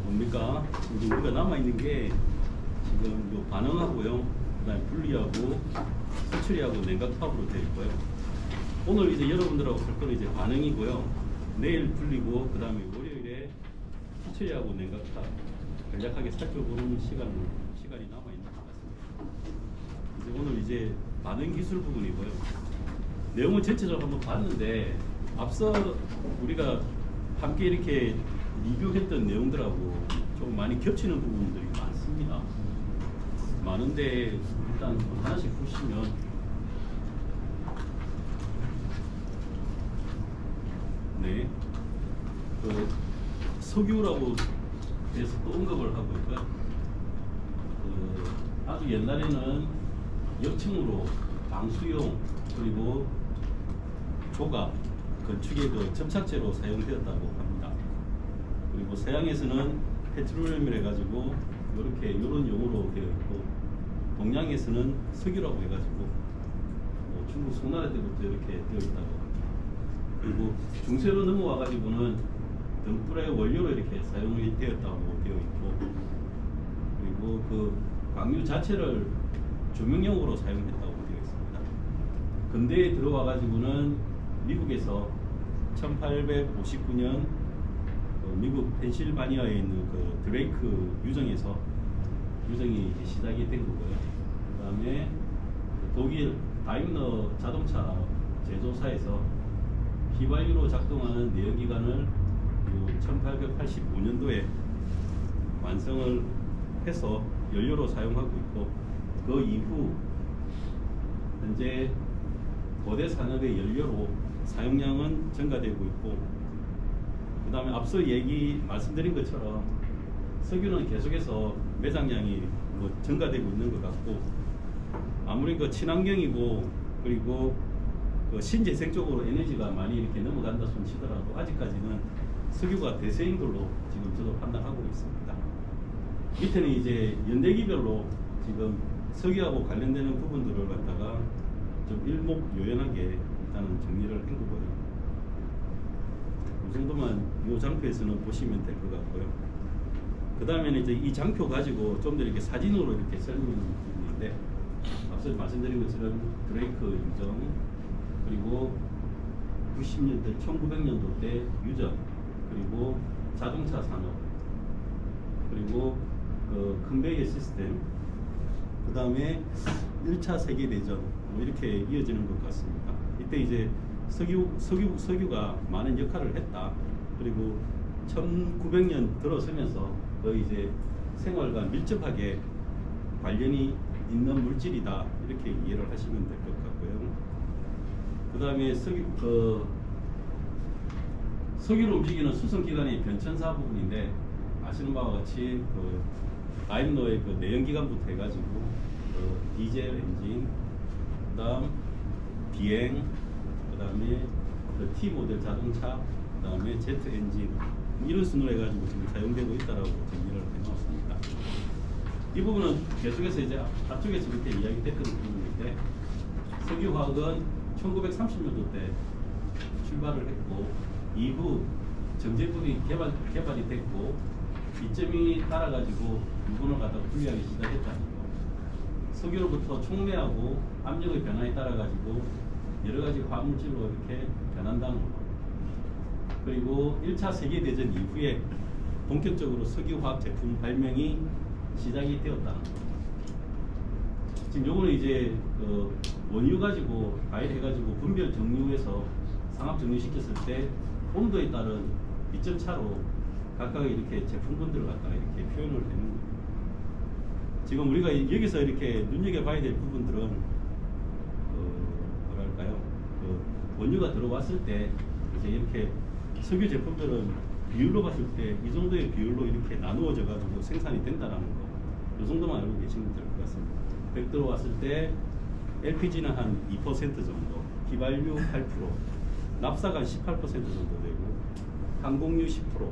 뭡니까? 이제 우리가 남아있는 게 지금 요 반응하고요, 그 다음에 분리하고 수출이하고 냉각탑으로 되어 있고요. 오늘 이제 여러분들하고 할 거는 이제 반응이고요. 내일 분리고, 그 다음에 월요일에 수출이하고 냉각탑 간략하게 살펴보는 시간이 남아있는 것 같습니다. 이제 오늘 이제 반응 기술 부분이고요. 내용은 전체적으로 한번 봤는데, 앞서 우리가 함께 이렇게 리뷰했던 내용들하고 좀 많이 겹치는 부분들이 많습니다. 많은데 일단 하나씩 보시면, 네, 석유라고 해서 또 언급을 하고 있고요. 아주 옛날에는 역층으로 방수용 그리고 조각 건축의 점착제로 사용되었다고 합니다. 그리고 서양에서는 페트롤리움을 해가지고 이렇게 이런 용어로 되어 있고, 동양에서는 석유라고 해가지고 중국 송나라 때부터 이렇게 되어 있다고 합니다. 그리고 중세로 넘어와가지고는 등불의 원료로 이렇게 사용이 되었다고 되어 있고, 그리고 그 광유 자체를 조명용으로 사용했다고 되어 있습니다. 근대에 들어와가지고는 미국에서 1859년 미국 펜실바니아에 있는 그 드레이크 유정에서 유정이 이제 시작이 된 거고요. 그 다음에 독일 다임러 자동차 제조사에서 휘발유로 작동하는 내연기관을 1885년도에 완성을 해서 연료로 사용하고 있고, 그 이후 현재 거대 산업의 연료로 사용량은 증가되고 있고, 그 다음에 앞서 말씀드린 것처럼 석유는 계속해서 매장량이 증가되고 있는 것 같고, 아무리 그 친환경이고 그리고 그 신재생 쪽으로 에너지가 많이 이렇게 넘어간다 손 치더라도 아직까지는 석유가 대세인 걸로 지금 저도 판단하고 있습니다. 밑에는 이제 연대기별로 지금 석유하고 관련되는 부분들을 갖다가 좀 일목요연하게 일단은 정리를 한 거고요. 이 정도만 이 장표에서는 보시면 될 것 같고요. 그 다음에는 이제 이 장표 가지고 좀 더 이렇게 사진으로 이렇게 설명하는 부분인데, 앞서 말씀드린 것처럼 드레이크 유정, 그리고 90년대, 1900년도 때 유정, 그리고 자동차 산업, 그리고 그 컨베이어 시스템, 그 다음에 1차 세계대전, 이렇게 이어지는 것 같습니다. 이때 이제 석유가 많은 역할을 했다. 그리고 1900년 들어서면서 거의 이제 생활과 밀접하게 관련이 있는 물질이다. 이렇게 이해를 하시면 될 것 같고요. 그 다음에 석유를 움직이는 수송기관의 변천사 부분인데, 아시는 바와 같이 다임러의 내연기관부터 해가지고 디젤 엔진, 그 다음 비행, 그 다음에 T 모델 자동차, 그 다음에 제트 엔진, 이런 순으로 해가지고 지금 사용되고 있다라고 정리를 해놓았습니다. 이 부분은 계속해서 이제 앞쪽에서 이렇게 이야기됐던 부분인데, 석유화학은 1930년도 때 출발을 했고, 이후 정제법이 개발이 됐고, 이점이 따라가지고 유분을 갖다가 분리하기 시작했다는 거. 석유로부터 촉매하고 압력의 변화에 따라가지고 여러 가지 화학물질로 이렇게 변한다는 거. 그리고 1차 세계대전 이후에 본격적으로 석유화학 제품 발명이 시작이 되었다는 거. 지금 요거는 이제 원유 가지고 가열해가지고 분별 정류해서 상압 정류시켰을 때 온도에 따른 미점 차로 각각의 이렇게 제품군들을 갖다가 이렇게 표현을 해놓은 겁니다. 지금 우리가 여기서 이렇게 눈여겨봐야 될 부분들은 뭐랄까요, 원유가 들어왔을 때 이제 이렇게 석유 제품들은 비율로 봤을 때 이 정도의 비율로 이렇게 나누어져 가지고 생산이 된다는 거, 이 정도만 알고 계시면 될 것 같습니다. 100 들어왔을 때 LPG는 한 2% 정도, 휘발유 8%, 납사가 18% 정도 되고, 항공유 10%,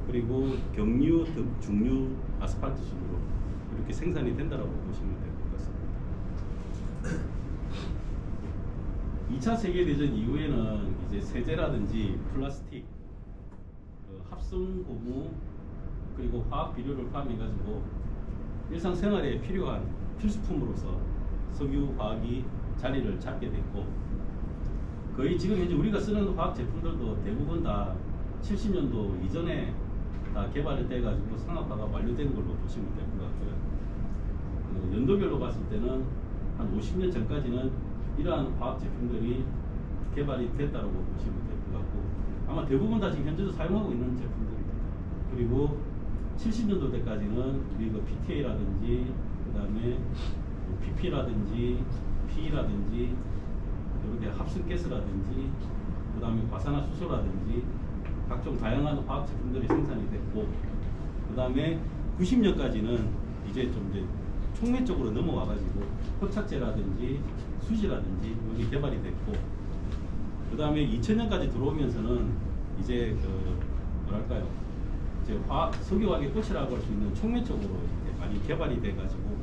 그리고 경유, 중유, 아스팔트 순으로 이렇게 생산이 된다라고 보시면 될 것 같습니다. 2차 세계대전 이후에는 이제 세제라든지 플라스틱, 합성 고무 그리고 화학 비료를 포함해가지고 일상생활에 필요한 필수품으로서 석유화학이 자리를 잡게 됐고, 거의 지금 현재 우리가 쓰는 화학 제품들도 대부분 다 70년도 이전에 다 개발이 돼가지고 상업화가 완료된 걸로 보시면 될 것 같고요. 연도별로 봤을 때는 한 50년 전까지는 이러한 화학 제품들이 개발이 됐다고 보시면 될 것 같고, 아마 대부분 다 지금 현재도 사용하고 있는 제품들입니다. 그리고 70년도 때까지는 우리 그 PTA라든지 그 다음에 PP라든지 P라든지 이렇게 합성가스라든지 그 다음에 과산화수소라든지 각종 다양한 화학 제품들이 생산이 됐고, 그 다음에 90년까지는 이제 좀 이제 촉매 쪽으로 넘어와가지고 흡착제라든지 수지라든지 여기 개발이 됐고, 그 다음에 2000년까지 들어오면서는 이제 그 뭐랄까요, 이제 석유화학의 꽃이라고 할 수 있는 촉매 쪽으로 이렇게 많이 개발이 돼가지고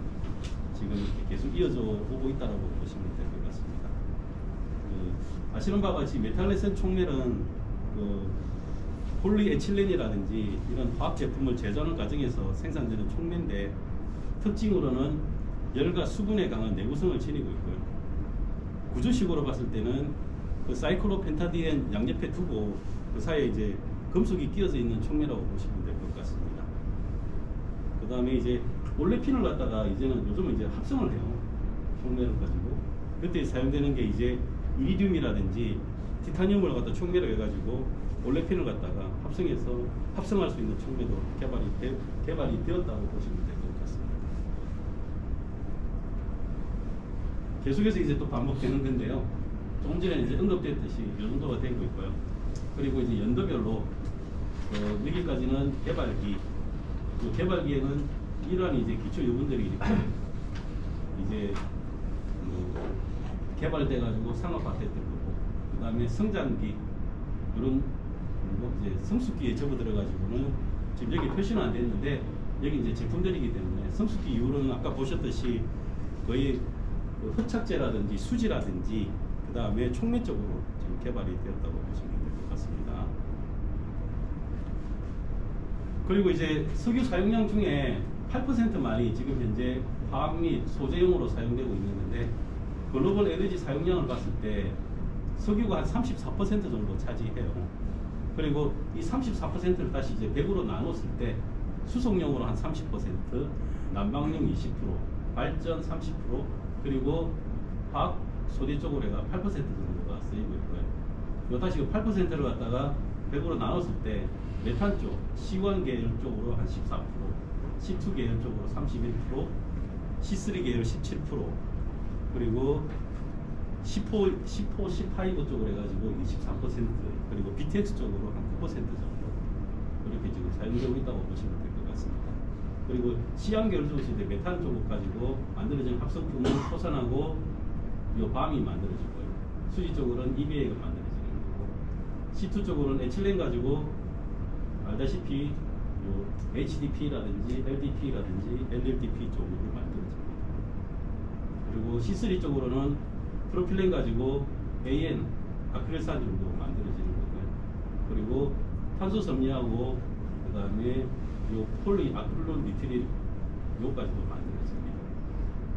지금 이렇게 계속 이어져 오고 있다고 보시면 될 것 같습니다. 아시는 바와 같이 메탈레센 촉매는 그 폴리에틸렌이라든지 이런 화학 제품을 제조하는 과정에서 생산되는 촉매인데, 특징으로는 열과 수분에 강한 내구성을 지니고 있고요. 구조식으로 봤을 때는 그 사이클로펜타디엔 양옆에 두고 그 사이에 이제 금속이 끼어져 있는 촉매라고 보시면 될 것 같습니다. 그 다음에 이제 올레핀을 갖다가 이제는 요즘은 이제 합성을 해요. 촉매를 가지고. 그때 사용되는 게 이제 이리듐이라든지 티타늄을 갖다 촉매로 해가지고 올레핀을 갖다가 합성할 수 있는 촉매도 개발이 되었다고 보시면 될 것 같습니다. 계속해서 이제 또 반복되는 건데요. 조금 전에 이제 언급됐듯이 이 정도가 되고 있고요. 그리고 이제 연도별로 여기까지는 개발기. 그 개발기에는 이러한 이제 기초 요금들이 이렇게 이제 개발돼 가지고 상업화됐던 거고, 그 다음에 성장기 이런 이제 성숙기에 접어들어 가지고는 지금 여기 표시는 안 됐는데 여기 이제 제품들이기 때문에 성숙기 이후로는 아까 보셨듯이 거의 그 흡착제라든지 수지라든지 그 다음에 촉매 쪽으로 지금 개발이 되었다고 보시면 될 것 같습니다. 그리고 이제 석유 사용량 중에 8%만이 지금 현재 화학 및 소재용으로 사용되고 있는데, 글로벌 에너지 사용량을 봤을 때 석유가 한 34% 정도 차지해요. 그리고 이 34%를 다시 이제 100으로 나눴을 때 수송용으로 한 30%, 난방용 20%, 발전 30%, 그리고 화학 소재 쪽으로 해가 8% 정도가 쓰이고 있고요. 요 다시 그 8%를 갖다가 100으로 나눴을 때 메탄 쪽, C1 계열 쪽으로 한 14%, C2 계열 쪽으로 31%, C3 계열 17%, 그리고 C4, C5 쪽으로 해가지고 23%, 그리고 BTX 쪽으로 한 9% 정도 이렇게 지금 사용되고 있다고 보시면 될 것 같습니다. 그리고 C1 계열 쪽에서 이제 메탄 쪽을 가지고 만들어진 합성품은 토산하고 요 밤이 만들어지고요. 수지 쪽으로는 EVA가 만들어지는 거고, C2 쪽으로는 에틸렌 가지고 알다시피 요 HDP라든지 LDP라든지 LLDP 쪽으로 만들어집니다. 그리고 C3 쪽으로는 프로필렌 가지고 AN 아크릴산으로 만들어지는 거고요. 그리고 탄소 섬유하고 그 다음에 요 폴리 아크릴론 니트릴 요까지도 만들어집니다.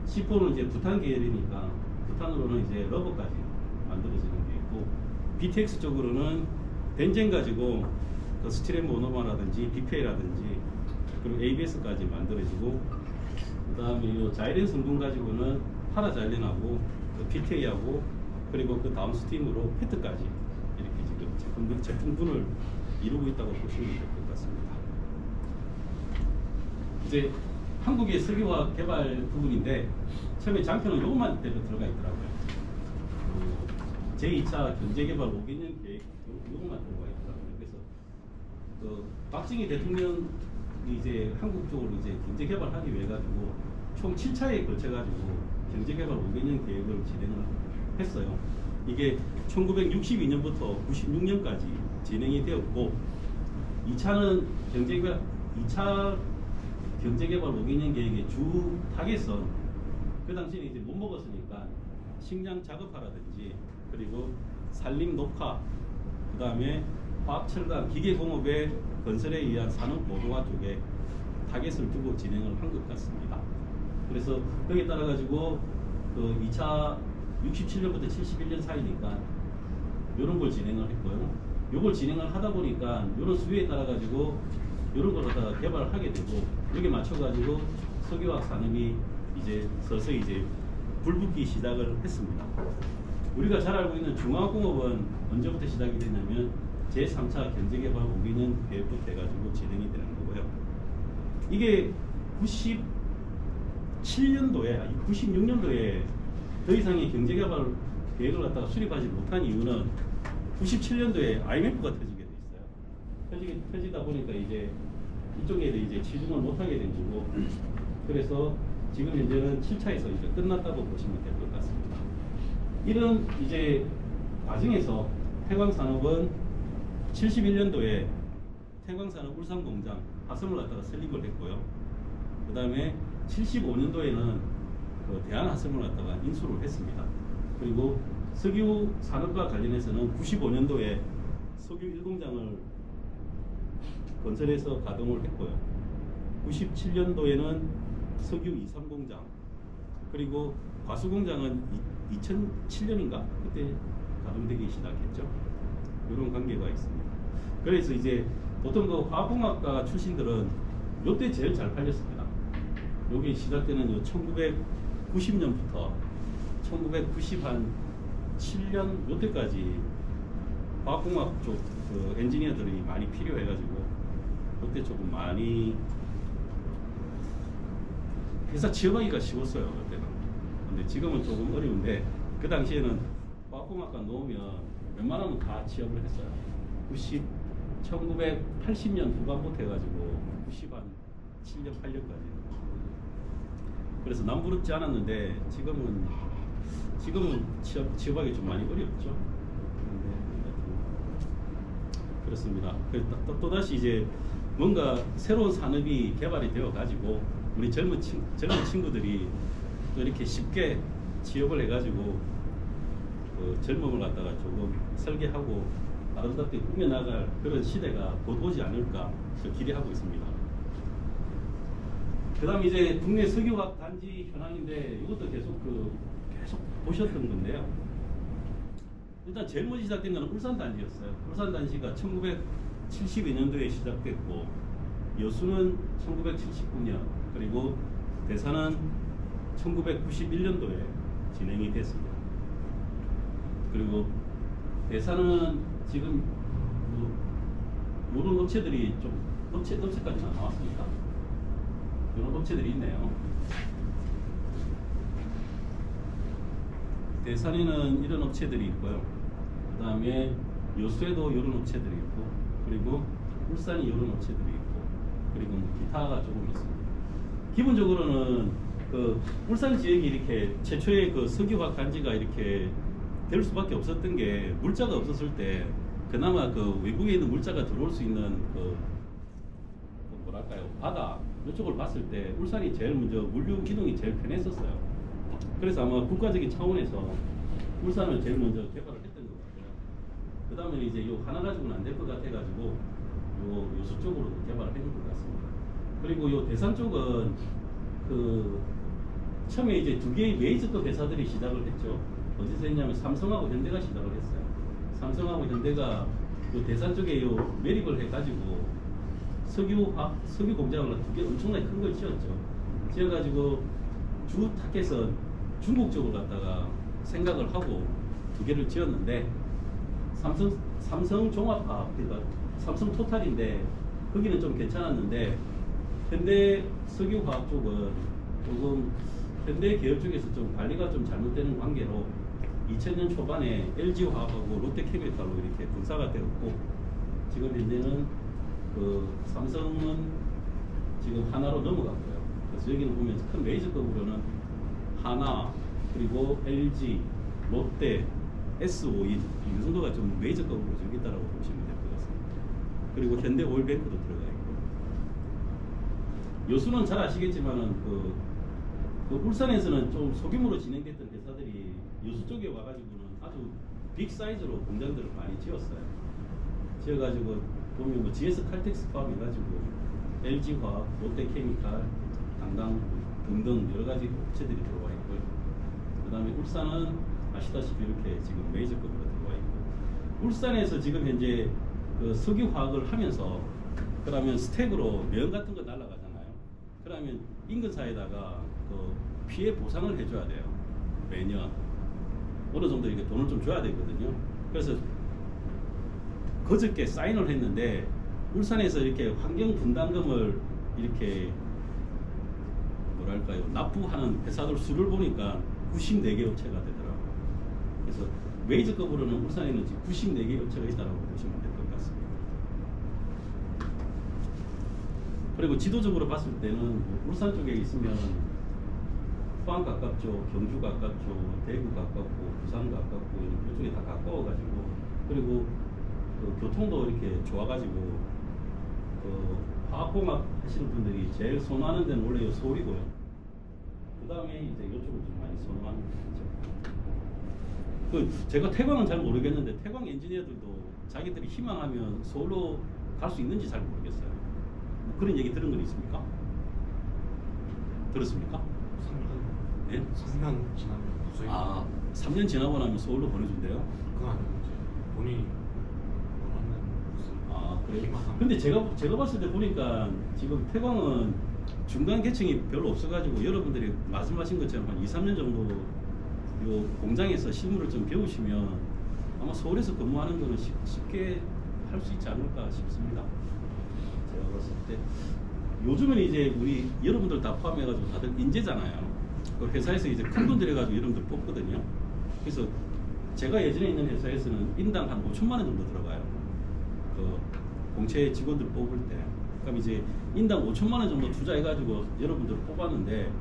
C4는 이제 부탄 계열이니까 부탄으로는 이제 러버까지 만들어지는 게 있고, BTX 쪽으로는 벤젠 가지고 그 스티렌 모노머라든지 BPA라든지 그리고 ABS까지 만들어지고, 그 다음에 요 자이렌 성분 가지고는 파라자일렌하고 PTA하고 그리고 그 다음 스팀으로 페트까지 이렇게 지금 제품군을 이루고 있다고 보시면 될 것 같습니다. 이제 한국의 석유화학 개발 부분인데 처음에 장표는 요것만 대로 들어가 있더라고요. 제2차 경제개발 5개년 계획 요것만 들어가 있더라고요. 그래서 그 박정희 대통령이 이제 한국 쪽으로 이제 경제개발하기 위해 가지고 총 7차에 걸쳐 가지고 경제개발 5개년 계획을 진행을 했어요. 이게 1962년부터 96년까지 진행이 되었고, 2차 경제개발 5개년 계획의 주 타겟은 그 당시에 이제 못 먹었으니까 식량 자급화라든지 그리고 산림 녹화, 그 다음에 화학철강, 기계공업의 건설에 의한 산업 모듈화 쪽에 타겟을 두고 진행을 한 것 같습니다. 그래서 거기에 따라 가지고 그 2차 67년부터 71년 사이니까 이런 걸 진행을 했고요. 이걸 진행을 하다 보니까 이런 수요에 따라 가지고 이런 걸 갖다가 개발을 하게 되고 여기에 맞춰 가지고 석유화학 산업이 이제 서서히 이제 불붙기 시작을 했습니다. 우리가 잘 알고 있는 중화공업은 언제부터 시작이 됐냐면 제3차 경제개발 5개년 계획부터 해가지고 진행이 되는 거고요. 이게 97년도에, 96년도에 더 이상의 경제개발 계획을 갖다가 수립하지 못한 이유는 97년도에 IMF가 터지게 돼 있어요. 터지다 보니까 이제 이쪽에 이제 치중을 못하게 된 거고, 그래서 지금 현재는 7차에서 이제 끝났다고 보시면 될 것 같습니다. 이런 이제 과정에서 태광산업은 71년도에 태광산업 울산공장 하섬을 갖다가 설립을 했고요. 그 다음에 75년도에는 그 대한하섬을 갖다가 인수를 했습니다. 그리고 석유 산업과 관련해서는 95년도에 석유 1공장을 건설해서 가동을 했고요. 97년도에는 석유 2, 3공장, 그리고 과수공장은 2007년인가 그때 가동되기 시작했죠. 이런 관계가 있습니다. 그래서 이제 보통 그 화학공학과 출신들은 요때 제일 잘 팔렸습니다. 요게 시작되는 1990년부터 1997년 요때까지 화학공학 쪽 그 엔지니어들이 많이 필요해가지고 그때 조금 많이 회사 취업하기가 쉬웠어요. 그때는. 근데 지금은 조금 어려운데 그 당시에는 화학공학과 놓으면 웬만하면 다 취업을 했어요. 1980년 후반부터 해가지고 97년 8년까지. 그래서 남부럽지 않았는데 지금은 취업하기 좀 많이 어렵죠. 그렇습니다. 또다시 이제 뭔가 새로운 산업이 개발이 되어 가지고 우리 젊은 친구들이 또 이렇게 쉽게 취업을 해가지고 그 젊음을 갖다가 조금 설계하고 아름답게 꾸며나갈 그런 시대가 곧 오지 않을까 기대하고 있습니다. 그 다음 이제 국내 석유화학 단지 현황인데 이것도 계속 보셨던 건데요. 일단 제일 먼저 시작된 것은 울산 단지였어요. 울산 단지가 1972년도에 시작됐고 여수는 1979년 그리고 대산은 1991년도에 진행이 됐습니다. 그리고 대산은 지금 이런 업체들이 좀 업체까지는 나왔습니다. 이런 업체들이 있네요. 대산에는 이런 업체들이 있고요. 그 다음에 여수에도 이런 업체들이 있고, 그리고 울산이 이런 업체들이 있고, 그리고 뭐 기타가 조금 있습니다. 기본적으로는 그 울산 지역이 이렇게 최초의 그 석유화학 단지가 이렇게 될 수밖에 없었던 게 물자가 없었을 때 그나마 그 외국에 있는 물자가 들어올 수 있는 그 뭐랄까요 바다 이쪽을 봤을 때 울산이 제일 먼저 물류 이동이 제일 편했었어요. 그래서 아마 국가적인 차원에서 울산을 제일 먼저 개발을 했던 것 같아요. 그 다음에 이제 요 하나 가지고는 안 될 것 같아가지고 요 여수 쪽으로 개발을 해준 것 같습니다. 그리고 요 대산 쪽은 그 처음에 이제 두 개의 메이저급 회사들이 시작을 했죠. 어디서 했냐면 삼성하고 현대가 시작을 했어요. 삼성하고 현대가 요 대산 쪽에 요 매립을 해가지고 석유 공장을 두 개 엄청나게 큰 걸 지었죠. 지어가지고 주 타겟은 중국 쪽으로 갔다가 생각을 하고 두 개를 지었는데 삼성 종합화학, 그러니까 삼성 토탈인데 거기는 좀 괜찮았는데 현대 석유화학 쪽은 조금 현대 계열 쪽에서 좀 관리가 좀 잘못되는 관계로 2000년 초반에 LG화학하고 롯데캐피탈로 이렇게 분사가 되었고 지금 현재는 그 삼성은 지금 하나로 넘어갔고요. 그래서 여기는 보면 큰 메이저급으로는 하나, 그리고 LG, 롯데, S5인 이 정도가 좀 메이저급으로 저기 있다라고 보시면 될 것 같습니다. 그리고 현대 오일뱅크도 들어가 있고 여수는 잘 아시겠지만은 그 울산에서는 좀 소규모로 진행됐던 회사들이 여수 쪽에 와가지고는 아주 빅 사이즈로 공장들을 많이 지었어요. 지어가지고 보면 뭐 GS 칼텍스 포함해가지고 LG화학, 롯데케미칼, 당당 등등 여러 가지 업체들이 들어와 있고요. 그다음에 울산은 아시다시피 이렇게 지금 메이저급으로 들어와 있고, 울산에서 지금 현재 그 석유화학을 하면서 그러면 스택으로 면 같은 거 날라가잖아요. 그러면 인근사에다가 그 피해 보상을 해줘야 돼요. 매년 어느 정도 이게 돈을 좀 줘야 되거든요. 그래서 그저께 사인을 했는데 울산에서 이렇게 환경 분담금을 이렇게 뭐랄까요 납부하는 회사들 수를 보니까 94개 업체가 되더라고요. 그래서 메이저급으로는 울산에는 지금 94개 업체가 있다고 보시면 될 것 같습니다. 그리고 지도적으로 봤을 때는 울산 쪽에 있으면 포항 가깝죠, 경주 가깝죠, 대구 가깝고 부산 가깝고 이쪽에 다 가까워가지고, 그리고 그 교통도 이렇게 좋아가지고 그 화학공학 하시는 분들이 제일 선호하는 데는 원래 서울이고요. 그 다음에 이제 이쪽을 좀 많이 선호하는 거죠. 그 제가 태광은 잘 모르겠는데 태광 엔지니어들도 자기들이 희망하면 서울로 갈 수 있는지 잘 모르겠어요. 뭐 그런 얘기 들은 건 있습니까? 들었습니까? 3년. 네? 3년 지나면 도저히. 아, 3년 지나고 나면 서울로 보내준대요? 그건 아니고 이제 본인이 원하는 곳을. 아, 그래요? 희망하면. 근데 제가 봤을 때 보니까 지금 태광은 중간 계층이 별로 없어가지고 여러분들이 말씀하신 것처럼 한 2, 3년 정도 요 공장에서 실무를 좀 배우시면 아마 서울에서 근무하는 거는 쉽게 할 수 있지 않을까 싶습니다. 제가 봤을 때 요즘은 이제 우리 여러분들 다 포함해가지고 다들 인재잖아요. 그 회사에서 이제 큰 돈 들여가지고 여러분들 뽑거든요. 그래서 제가 예전에 있는 회사에서는 인당 한 5천만 원 정도 들어가요. 그 공채 직원들 뽑을 때. 그럼 이제 인당 5천만 원 정도 투자해가지고 여러분들을 뽑았는데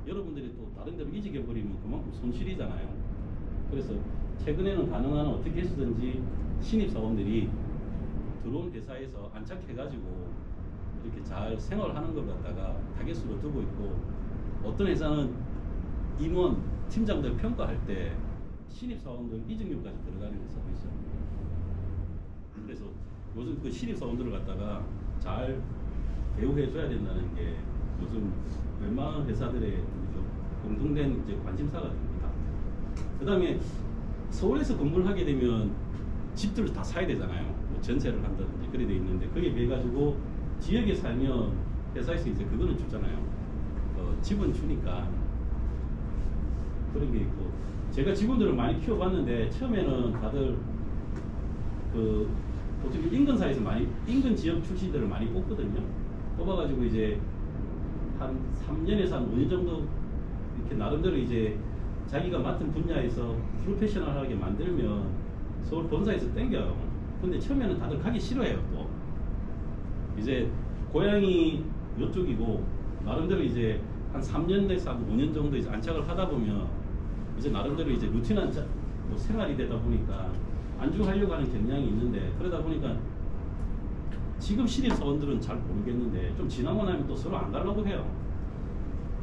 여러분들이 또 다른 데로 이직해버리면 그만큼 손실이잖아요. 그래서 최근에는 가능한 어떻게 해서든지 신입사원들이 들어온 회사에서 안착해가지고 이렇게 잘 생활하는 걸 갖다가 타겟으로 두고 있고, 어떤 회사는 임원, 팀장들 평가할 때 신입사원들 이직률까지 들어가는 회사도 있어요. 그래서 요즘 그 신입사원들을 갖다가 잘 대우해줘야 된다는 게 요즘 웬만한 회사들의 공통된 이제 관심사가 됩니다. 그 다음에 서울에서 근무를 하게 되면 집들을 다 사야 되잖아요. 뭐 전세를 한다든지 그래 돼 있는데, 그게 비해 가지고 지역에 살면 회사에서 이제 그거는 주잖아요. 집은 주니까 그런 게 있고, 제가 직원들을 많이 키워봤는데 처음에는 다들 그 보통 인근사에서 많이 인근 지역 출신들을 많이 뽑거든요. 뽑아가지고 이제 한 3년에서 한 5년 정도 이렇게 나름대로 이제 자기가 맡은 분야에서 프로페셔널하게 만들면 서울 본사에서 땡겨요. 근데 처음에는 다들 가기 싫어해요. 또 이제 고향이 이쪽이고 나름대로 이제 한 3년에서 한 5년 정도 이제 안착을 하다 보면 이제 나름대로 이제 루틴한 뭐 생활이 되다 보니까 안주하려고 하는 경향이 있는데, 그러다 보니까 지금 신입사원들은 잘 모르겠는데 좀 지나고 나면 또 서로 안 가려고 해요.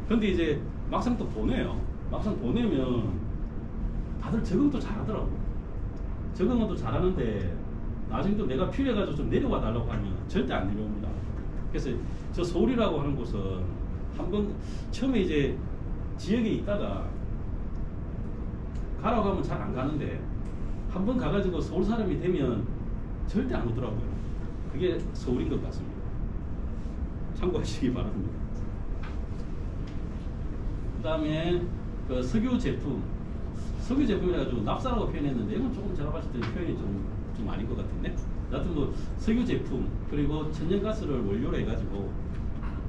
근데 이제 막상 또 보내요. 막상 보내면 다들 적응도 잘하더라고. 적응은 또 잘하는데 나중에 또 내가 필요해가지고 좀 내려와 달라고 하면 절대 안 내려옵니다. 그래서 저 서울이라고 하는 곳은 한번 처음에 이제 지역에 있다가 가라고 하면 잘 안 가는데 한번 가가지고 서울 사람이 되면 절대 안 오더라고요. 그게 서울인 것 같습니다. 참고하시기 바랍니다. 그 다음에 그 석유 제품이라 가지고 납사라고 표현했는데 이건 조금 제가 봤을 때 표현이 좀 아닌 것 같은데, 하여튼 뭐 석유 제품 그리고 천연가스를 원료로 해가지고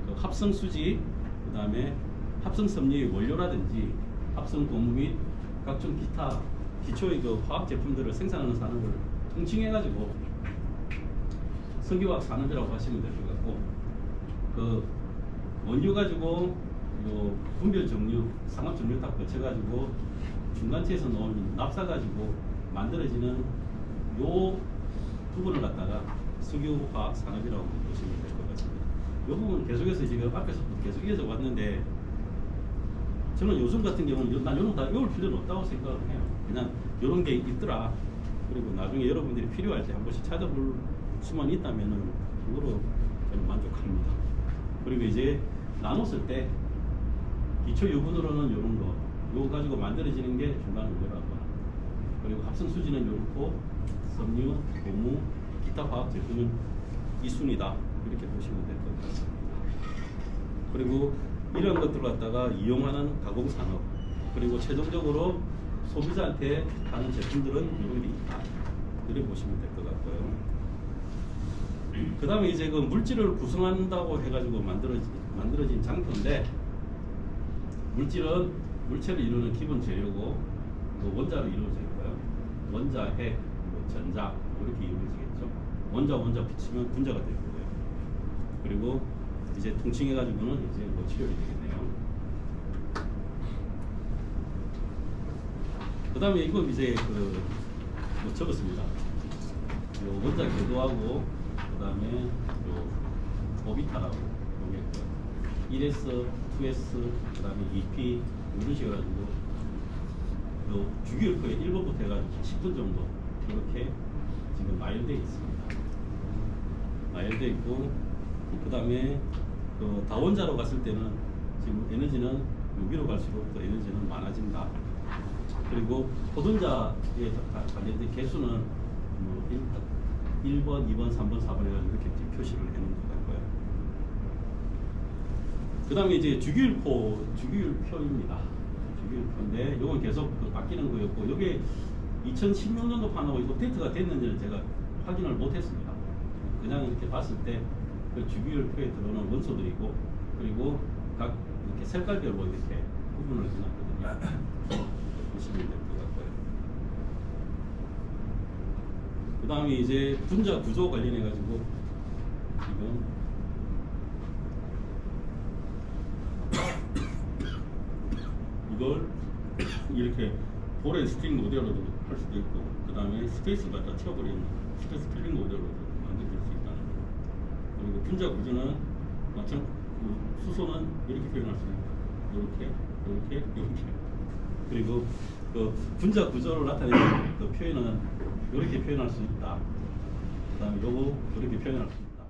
그 합성 수지, 그 다음에 합성 섬유의 원료라든지 합성 고무 및 각종 기타 기초의 그 화학 제품들을 생산하는 산업을 통칭해가지고 석유화학 산업이라고 하시면 될 것 같고, 그 원료 가지고 요 분별 정류, 상업 정류 다 거쳐가지고 중간체에서 나오는 납사 가지고 만들어지는 요 부분을 갖다가 석유화학 산업이라고 보시면 될 것 같습니다. 이 부분 계속해서 지금 앞에서부터 계속 이어져 왔는데, 저는 요즘 같은 경우는 난 요런 다 외울 필요는 없다고 생각을 해요. 그냥 요런 게 있더라. 그리고 나중에 여러분들이 필요할 때 한 번씩 찾아볼 수만 있다면은 그거로 저는 만족합니다. 그리고 이제 나눴을 때 기초 유분으로는 이런 거, 요거 가지고 만들어지는 게 중간 우려라고 합니다. 그리고 합성 수지는 요렇고 섬유, 고무, 기타 화학 제품은 이 순이다. 이렇게 보시면 될 것 같습니다. 그리고 이런 것들을 갖다가 이용하는 가공산업, 그리고 최종적으로 소비자한테 가는 제품들은 이런 게 있다. 이렇게 보시면 될 것 같고요. 그 다음에 이제 그 물질을 구성한다고 해가지고 만들어진 장터인데, 물질은 물체를 이루는 기본 재료고, 그 원자로 이루어져 있고요. 원자, 핵, 전자, 이렇게 이루어지겠죠. 원자 붙이면 분자가 될 거고요. 그리고 이제 통칭해가지고는 이제 뭐 치료이 되겠네요. 그 다음에 이거 이제 뭐 적었습니다. 요 원자 궤도하고, 그 다음에 요 오비탈하고, 요게 1S, 2S, 그 다음에 2P, 이런 식으로 가지고, 요 주기율표에 1번부터 해가지고 10분 정도, 이렇게 지금 나열되어 있습니다. 나열되어 있고, 그 다음에 그 다원자로 갔을 때는 지금 에너지는 여기로 갈수록 또 에너지는 많아진다. 그리고 호전자에 관련된 개수는 뭐 1번, 2번, 3번, 4번 해가지고 이렇게 표시를 해놓은 것 같고요. 그 다음에 이제 주기율표입니다. 주기율표인데 이건 계속 바뀌는 거였고, 이게 2016년도 판하고 업데이트가 됐는지는 제가 확인을 못했습니다. 그냥 이렇게 봤을 때 그 주기율표에 들어오는 원소들이고, 그리고 각 이렇게 색깔별로 이렇게 구분을 해놨거든요. 보시면 될 것 같고요. 그 다음에 이제 분자 구조 관련해가지고 이걸 이렇게 볼에 스프링 모델로도 할 수도 있고, 그 다음에 스페이스 갖다 채워버리는 스프링 모델로도 만들어질 수 있다는 거. 그리고 분자 구조는 마찬 수소는 이렇게 표현할 수 있고, 이렇게. 그리고 그 분자 구조를 나타내는 그 표현은 이렇게 표현할 수 있다. 그 다음에 요거 이렇게 표현할 수 있다.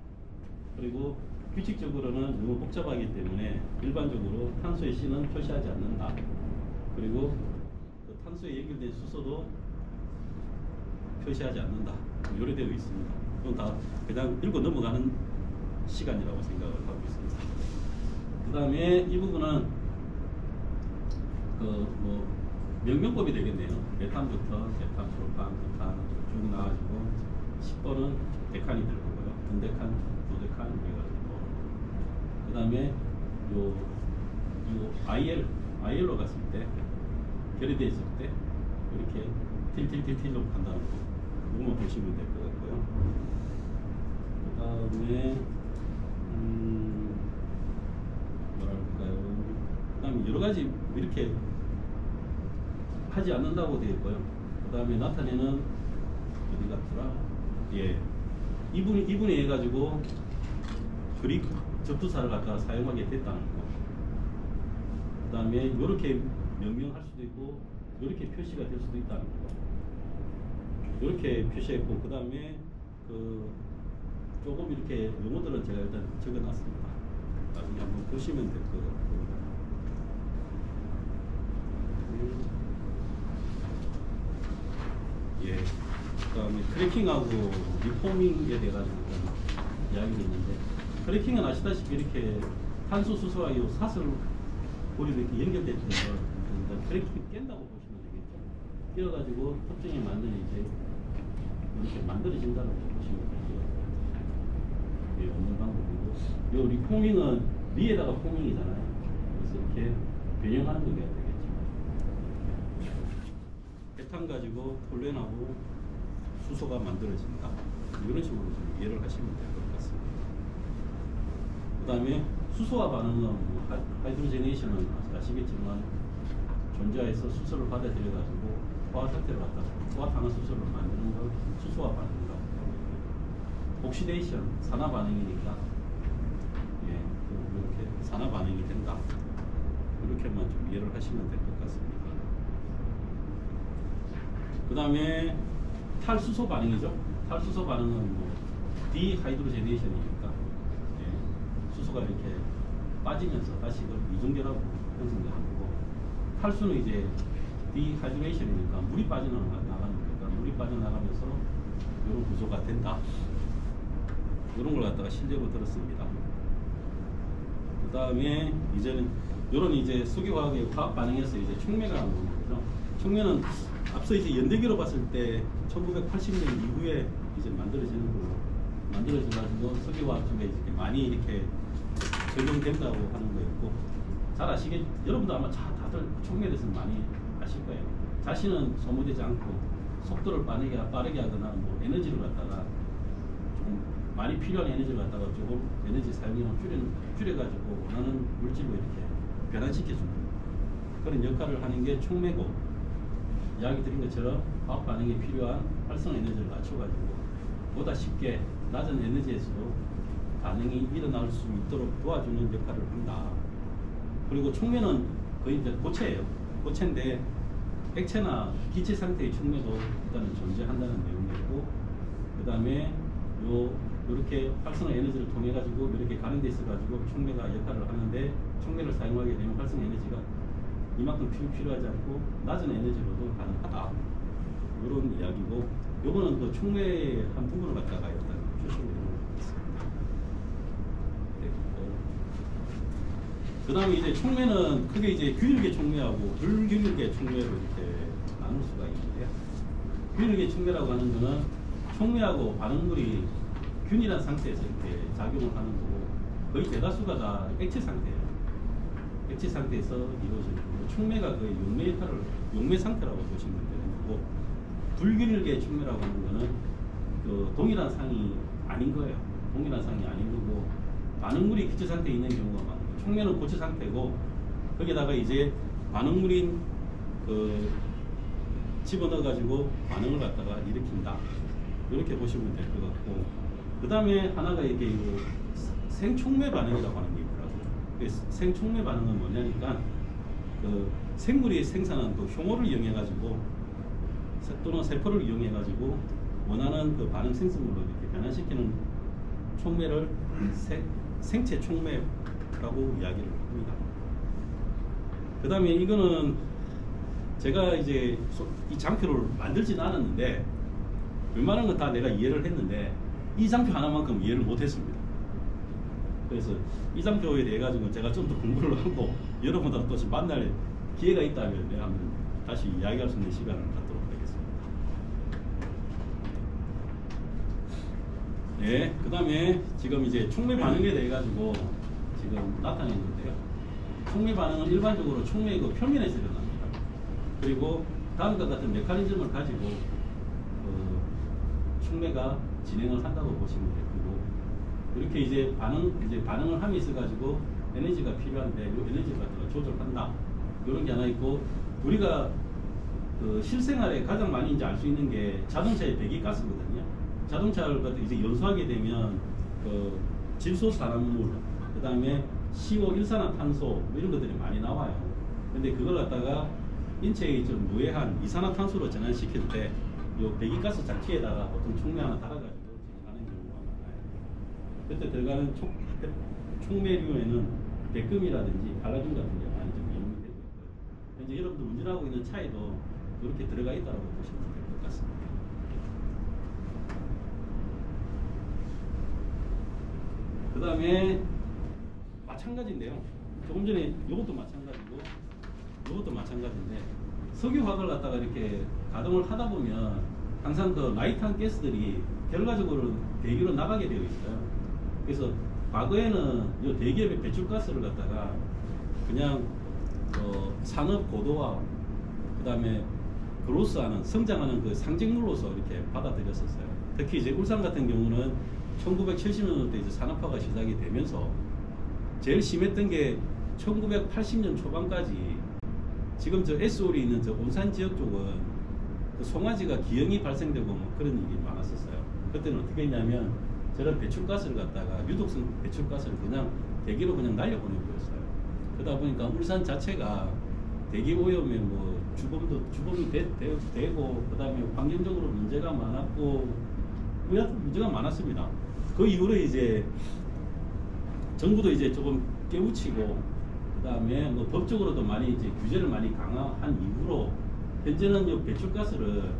그리고 규칙적으로는 너무 복잡하기 때문에 일반적으로 탄소의 C는 표시하지 않는다. 그리고 그 탄소에 연결된 수소도 표시하지 않는다. 이렇게 되어 있습니다. 그건 다 그냥 읽고 넘어가는 시간이라고 생각을 하고 있습니다. 그 다음에 이 부분은 뭐 명명법이 되겠네요. 메탄부터 메탄, 프로판, 부탄 쭉 나와가지고 10번은 데칸이 될 거고요. 분데칸, 도데칸 해가지고, 그 다음에 요 IL로 갔을 때, 결의되어 있을 때 이렇게 틸로 간다는 거, 그것만 보시면 될 것 같고요. 그 다음에 뭐랄까요? 그 다음에 여러 가지 이렇게 하지 않는다고 되어 있고요. 그 다음에 나타내는 어디 같더라? 예, 이분이 해가지고 그릭 접두사를 갖다가 사용하게 됐다는 거. 그 다음에 이렇게 명명할 수도 있고, 이렇게 표시가 될 수도 있다는 거. 이렇게 표시했고, 그 다음에 조금 이렇게 용어들은 제가 일단 적어놨습니다. 나중에 한번 보시면 될 것 같고. 예. 그 다음에 크래킹하고 리포밍에 대해가지고 이야기가 있는데, 크래킹은 아시다시피 이렇게 탄소, 수소와 이 사슬 고리로 이렇게 연결될 때 크래킹이 깬다고 보시면 되겠죠. 끼어가지고 특정히 만드는 이제 이렇게 만들어진다고 보시면 되고요. 예, 없는 방법이고, 요 리포밍은 리에다가 포밍이잖아요. 그래서 이렇게 변형하는 거 돼야 되겠죠. 해탄 가지고 톨렌하고 수소가 만들어진다. 이런 식으로 좀 이해를 하시면 될 것 같습니다. 그 다음에 수소와 반응은 뭐 하이드로제네이션은 아시겠지만 존재에서 수소를 받아들여가지고 화학 상태를 갖다가 화학탄화수소를 만드는 걸 수소와 반응이라고 합니다. 옥시데이션, 산화 반응이니까 예, 이렇게 산화 반응이 된다. 이렇게만 좀 이해를 하시면 될 것 같습니다. 그 다음에 탈수소 반응이죠. 탈수소 반응은 뭐 디하이드로제네이션이니까 수소가 이렇게 빠지면서 다시 그걸 이중결합으로 형성되는 거고, 탈수는 이제 디하이드레이션이니까 물이 빠져나가는 거니까 물이 빠져나가면서 이런 구조가 된다. 이런 걸 갖다가 실제로 들었습니다. 그 다음에 이제는 이런 이제 석유화학의 화학 반응에서 이제 촉매가 나오는 거죠. 촉매는 앞서 이제 연대기로 봤을 때 1980년 이후에 이제 만들어지는 걸로 만들어져가지고 석유화학 쪽에 이렇게 많이 이렇게 적용된다고 하는 거였고, 잘 여러분도 아마 다들 촉매에 대해서 많이 아실 거예요. 자신은 소모되지 않고 속도를 빠르게 하거나 뭐 에너지를 갖다가 좀 많이 필요한 에너지를 갖다가 조금 에너지 사용량을 줄여가지고 원하는 물질로 이렇게 변환시켜주는 그런 역할을 하는 게 촉매고, 이야기 드린 것처럼 화학 반응에 필요한 활성 에너지를 낮춰가지고 보다 쉽게 낮은 에너지에서도 반응이 일어날 수 있도록 도와주는 역할을 한다. 그리고 촉매는 거의 이제 고체예요. 고체인데 액체나 기체 상태의 촉매도 일단은 존재한다는 내용이고, 그 다음에 이렇게 활성 에너지를 통해 가지고 이렇게 가는 데 있어 가지고 촉매가 역할을 하는데, 촉매를 사용하게 되면 활성 에너지가 이만큼 필요하지 않고 낮은 에너지로도 가능하다. 이런 이야기고, 요거는 그 촉매의 한 부분을 갖다가 일단 표시를 해놓겠습니다. 그 다음에 이제 촉매는 크게 이제 균일계 촉매하고 불균일계 촉매로 이렇게 나눌 수가 있는데요. 균일계 촉매라고 하는 거는 촉매하고 반응물이 균일한 상태에서 이렇게 작용을 하는 거고, 거의 대다수가 다 액체 상태예요. 액체 상태에서 이루어지는 거고, 촉매가 거의 용매 상태라고 보시면 되는 거고, 불균일계 촉매라고 하는 거는 그 동일한 상이 아닌 거예요. 동일한 상이 아닌 거고, 반응물이 기체 상태에 있는 경우가 많아요. 촉매는 고체 상태고, 거기다가 이제 반응물인 그 집어넣어 가지고 반응을 갖다가 일으킨다. 이렇게 보시면 될 것 같고, 그 다음에 하나가 이게 생촉매 반응이라고 하는 게 있더라고요. 생촉매 반응은 뭐냐니까, 그 생물이 생산한 그 효모를 이용해 가지고 또는 세포를 이용해 가지고 원하는 그 반응 생성물로 이렇게 변환시키는 촉매를 생체 촉매라고 이야기를 합니다. 그 다음에 이거는 제가 이제 이 장표를 만들진 않았는데 웬만한 건 다 내가 이해를 했는데 이 장표 하나만큼 이해를 못했습니다. 그래서 이 장표에 대해 가지고 제가 좀 더 공부를 하고 여러분들 또 만날 기회가 있다면 내가 한번 다시 이야기할 수 있는 시간을 갖도록 하겠습니다. 네, 그 다음에 지금 이제 촉매 반응에 대해 가지고 지금 나타냈는데요. 촉매 반응은 일반적으로 촉매의 그 표면에서 일어납니다. 그리고 다음과 같은 메커니즘을 가지고 촉매가 진행을 한다고 보시면 되고, 이렇게 이제 반응을 함에 있어 가지고 에너지가 필요한데 이 에너지를 갖다가 조절한다. 이런 게 하나 있고, 우리가 그 실생활에 가장 많이 이제 알 수 있는 게 자동차의 배기가스거든요. 자동차를 갖다 이제 연소하게 되면 그 질소산화물, 그 다음에 CO, 일산화탄소 뭐 이런 것들이 많이 나와요. 근데 그걸 갖다가 인체에 좀 무해한 이산화탄소로 전환시킬 때 이 배기가스 장치에다가 보통 촉매 하나 달아가지고 진행하는 경우가 많아요. 그때 들어가는 촉매류에는 백금이라든지 발라딘 같은 게 많이 좀 이용이 되고 있고요. 이제 여러분들 운전하고 있는 차에도 이렇게 들어가 있다고 보시면 될 것 같습니다. 그 다음에 마찬가지인데요. 조금 전에 이것도 마찬가지고 이것도 마찬가지인데, 석유화학을 갖다가 이렇게 가동을 하다 보면 항상 그 라이트한 가스들이 결과적으로 대기로 나가게 되어 있어요. 그래서 과거에는 이 대기업의 배출가스를 갖다가 그냥 산업 고도화, 그 다음에 그로스하는 성장하는 그 상징물로서 이렇게 받아들였었어요. 특히 이제 울산 같은 경우는 1970년대 이제 산업화가 시작이 되면서 제일 심했던 게 1980년 초반까지 지금 저 S홀이 있는 저 온산 지역 쪽은 그 송화지가 기형이 발생되고 뭐 그런 일이 많았었어요. 그때는 어떻게 했냐면 저런 배출가스를 갖다가 유독성 배출가스를 그냥 대기로 그냥 날려보내고 있어요. 그러다 보니까 울산 자체가 대기 오염에 뭐 주범이 되고 그다음에 환경적으로 문제가 많았고 문제가 많았습니다. 그 이후로 이제 정부도 이제 조금 깨우치고 그다음에 뭐 법적으로도 많이 이제 규제를 많이 강화한 이후로 현재는 이 배출가스를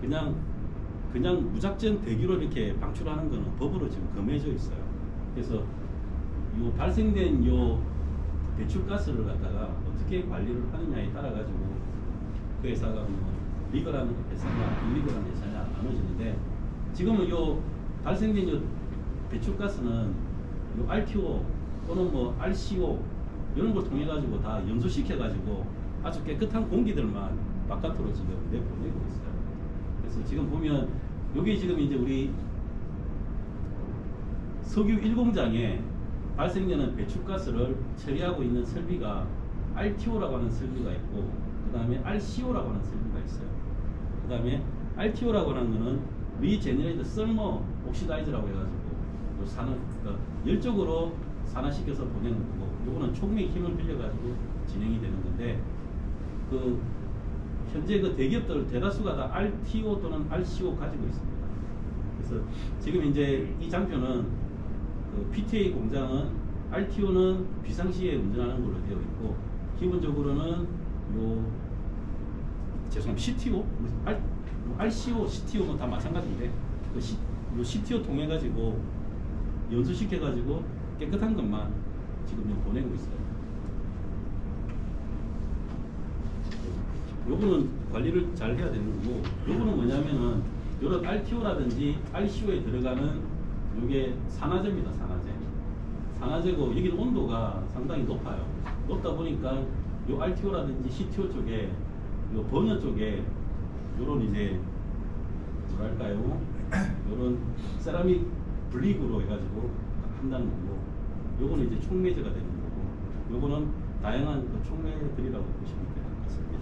그냥 무작정 대기로 이렇게 방출하는 거는 법으로 지금 금해져 있어요. 그래서 요 발생된 요 배출가스를 갖다가 어떻게 관리를 하느냐에 따라 가지고 그 회사가 뭐 리거라는 회사냐 일리거라는 회사냐 나눠지는데 지금은 요 발생된 요 배출가스는 요 RTO 또는 뭐 RCO 이런 걸 통해 가지고 다 연소시켜 가지고 아주 깨끗한 공기들만 바깥으로 지금 내보내고 있어요. 그래서 지금 보면 여기 지금 이제 우리 석유 1공장에 발생되는 배출가스를 처리하고 있는 설비가 RTO라고 하는 설비가 있고 그 다음에 RCO라고 하는 설비가 있어요. 그 다음에 RTO라고 하는 거는 리제너레이트 썰머 옥시다이즈라고 해가지고 그러니까 열적으로 산화시켜서 보내는 거고 요거는 촉매의 힘을 빌려가지고 진행이 되는 건데 그 현재 그 대기업들 대다수가 다 RTO 또는 RCO 가지고 있습니다. 그래서 지금 이제 이 장표는 그 PTA 공장은 RTO는 비상시에 운전하는 걸로 되어 있고 기본적으로는 CTO, RCO, CTO는 다 마찬가지인데 요 CTO 통해 가지고 연소시켜 가지고 깨끗한 것만 지금 보내고 있어요. 요거는 관리를 잘 해야 되는 거고 요거는 뭐냐면은 요런 RTO라든지 RCO에 들어가는 요게 산화제입니다. 산화제고 여기는 온도가 상당히 높아요. 높다 보니까 요 RTO라든지 CTO 쪽에 요 버너 쪽에 요런 이제 뭐랄까요 요런 세라믹 블릭으로 해가지고 한다는 거고 요거는 이제 촉매제가 되는 거고 요거는 다양한 그 촉매들이라고 보시면 될 것 같습니다.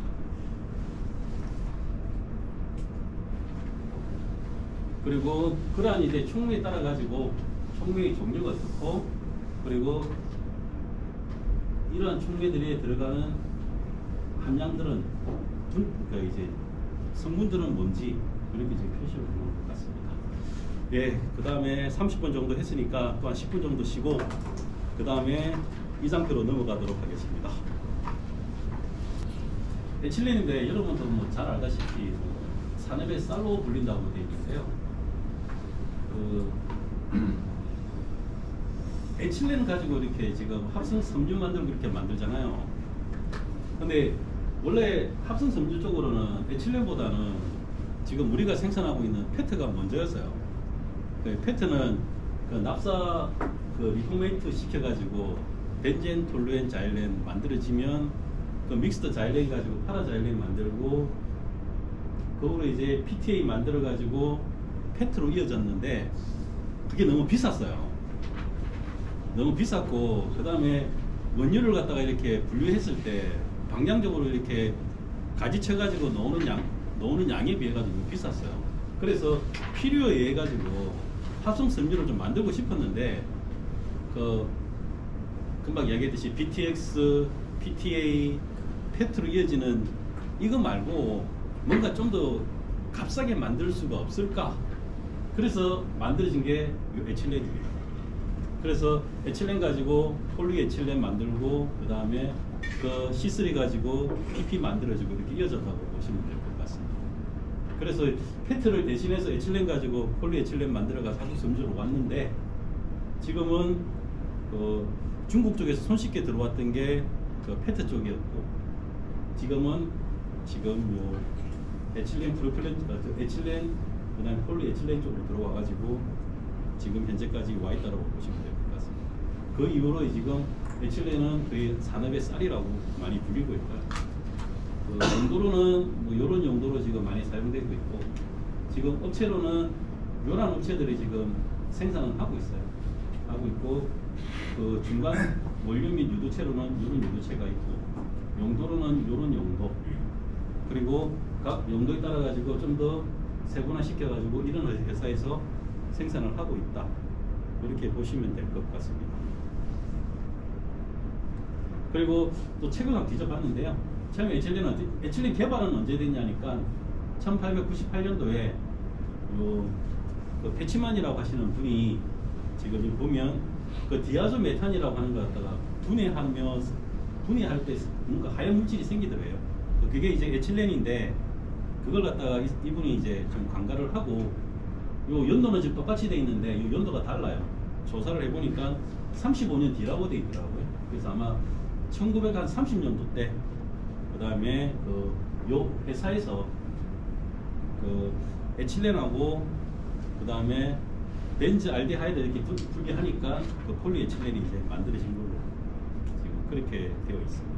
그리고 그러한 이제 촉매에 따라 가지고 촉매의 종류가 어떻고 그리고 이러한 촉매들에 들어가는 함량들은 그 이제 성분들은 뭔지 이렇게 지금 표시를 해놓은 것 같습니다. 예, 그 다음에 30분 정도 했으니까 또 한 10분 정도 쉬고 그 다음에 이 장표로 넘어가도록 하겠습니다. 에틸렌인데 여러분도 뭐 잘 알다시피 산업의 쌀로 불린다고 되어 있는데요. 에틸렌 가지고 이렇게 지금 합성 섬유 만들고 이렇게 만들잖아요. 근데 원래 합성 섬유 쪽으로는 에틸렌보다는 지금 우리가 생산하고 있는 페트가 먼저였어요. 그 페트는 그 납사 그 리포메이트 시켜가지고 벤젠, 톨루엔, 자일렌 만들어지면 그 믹스드 자일렌 가지고 파라자일렌 만들고 그거로 이제 PTA 만들어가지고 페트로 이어졌는데 그게 너무 비쌌어요. 너무 비쌌고 그 다음에 원료를 갖다가 이렇게 분류했을 때 방향적으로 이렇게 가지쳐가지고 놓는 양에 비해 가지고 비쌌어요. 그래서 필요에 의해 가지고 합성 섬유를 좀 만들고 싶었는데 그 금방 이야기했듯이 BTX, PTA, 페트로 이어지는 이거 말고 뭔가 좀 더 값싸게 만들 수가 없을까? 그래서 만들어진 게 에틸렌입니다. 그래서 에틸렌 가지고 폴리에틸렌 만들고 그 다음에 그 C3 가지고 PP 만들어지고 이렇게 이어졌다고 보시면 될 것 같습니다. 그래서 페트를 대신해서 에틸렌 가지고 폴리에틸렌 만들어가서 합성 섬유로 왔는데 지금은 그 중국 쪽에서 손쉽게 들어왔던 게 그 페트 쪽이었고 지금 요 에틸렌 프로필렌, 에틸렌 그다음에 폴리에틸렌 쪽으로 들어와가지고 지금 현재까지 와 있다고 보시면 될 것 같습니다. 그 이후로 지금 에틸렌은 거의 산업의 쌀이라고 많이 불리고 있고요. 그 용도로는 뭐 이런 용도로 지금 많이 사용되고 있고 지금 업체로는 이런 업체들이 지금 생산을 하고 있어요. 하고 있고 그 중간 원료 및 유도체로는 이런 유도체가 있고 용도로는 이런 용도 그리고 각 용도에 따라 가지고 좀 더 세분화 시켜 가지고 이런 회사에서 생산을 하고 있다 이렇게 보시면 될 것 같습니다. 그리고 또 책을 한번 뒤져봤는데요. 처음에 에틸렌 개발은 언제 됐냐니까 1898년도에 그 페치만이라고 하시는 분이 지금 여기 보면 그 디아조 메탄이라고 하는 거 갖다가 분해할 때 뭔가 하얀 물질이 생기더래요. 그게 이제 에틸렌인데 그걸 갖다가 이분이 이제 좀 강가를 하고 요 연도는 지금 똑같이 돼 있는데 요 연도가 달라요. 조사를 해보니까 35년 뒤라고 돼 있더라고요. 그래서 아마 1930년도 때 그 다음에 요 회사에서 그 에틸렌하고 그 다음에 벤즈 알데하이드 이렇게 분리하니까 그 폴리에틸렌이 이제 만들어진 걸로 지금 그렇게 되어 있습니다.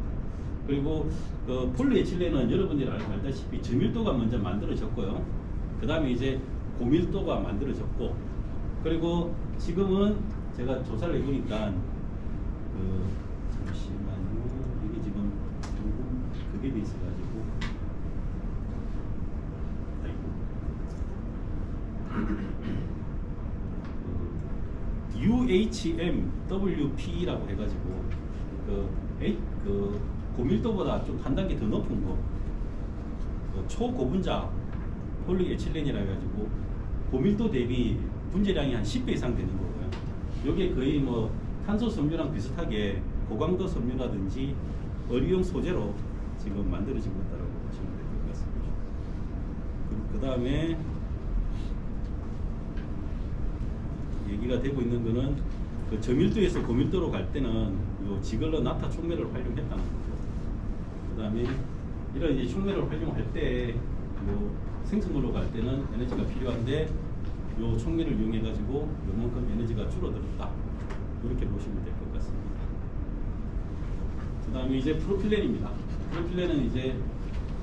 그리고 그 폴리에틸렌은 여러분들이 알다시피 저밀도가 먼저 만들어졌고요. 그 다음에 이제 고밀도가 만들어졌고, 그리고 지금은 제가 조사를 해보니까 잠시만요. 이게 지금 그게 돼 있어가지고 UHMWP라고 해가지고 그 고밀도보다 좀 한 단계 더 높은 거, 초고분자 폴리에틸렌이라 해가지고 고밀도 대비 분재량이 한 10배 이상 되는 거고요. 이게 거의 뭐 탄소 섬유랑 비슷하게 고강도 섬유라든지 어류용 소재로 지금 만들어진 것다라고 보시면 될 것 같습니다. 그 다음에 얘기가 되고 있는 거는 그 저밀도에서 고밀도로 갈 때는 요 지글러 나타 촉매를 활용했다는 거죠. 그 다음에 이런 이제 촉매를 활용할 때 요 생성으로 갈 때는 에너지가 필요한데 요 촉매를 이용해 가지고 요만큼 에너지가 줄어들었다, 이렇게 보시면 될 것 같습니다. 그 다음에 이제 프로필렌입니다. 프로필렌은 이제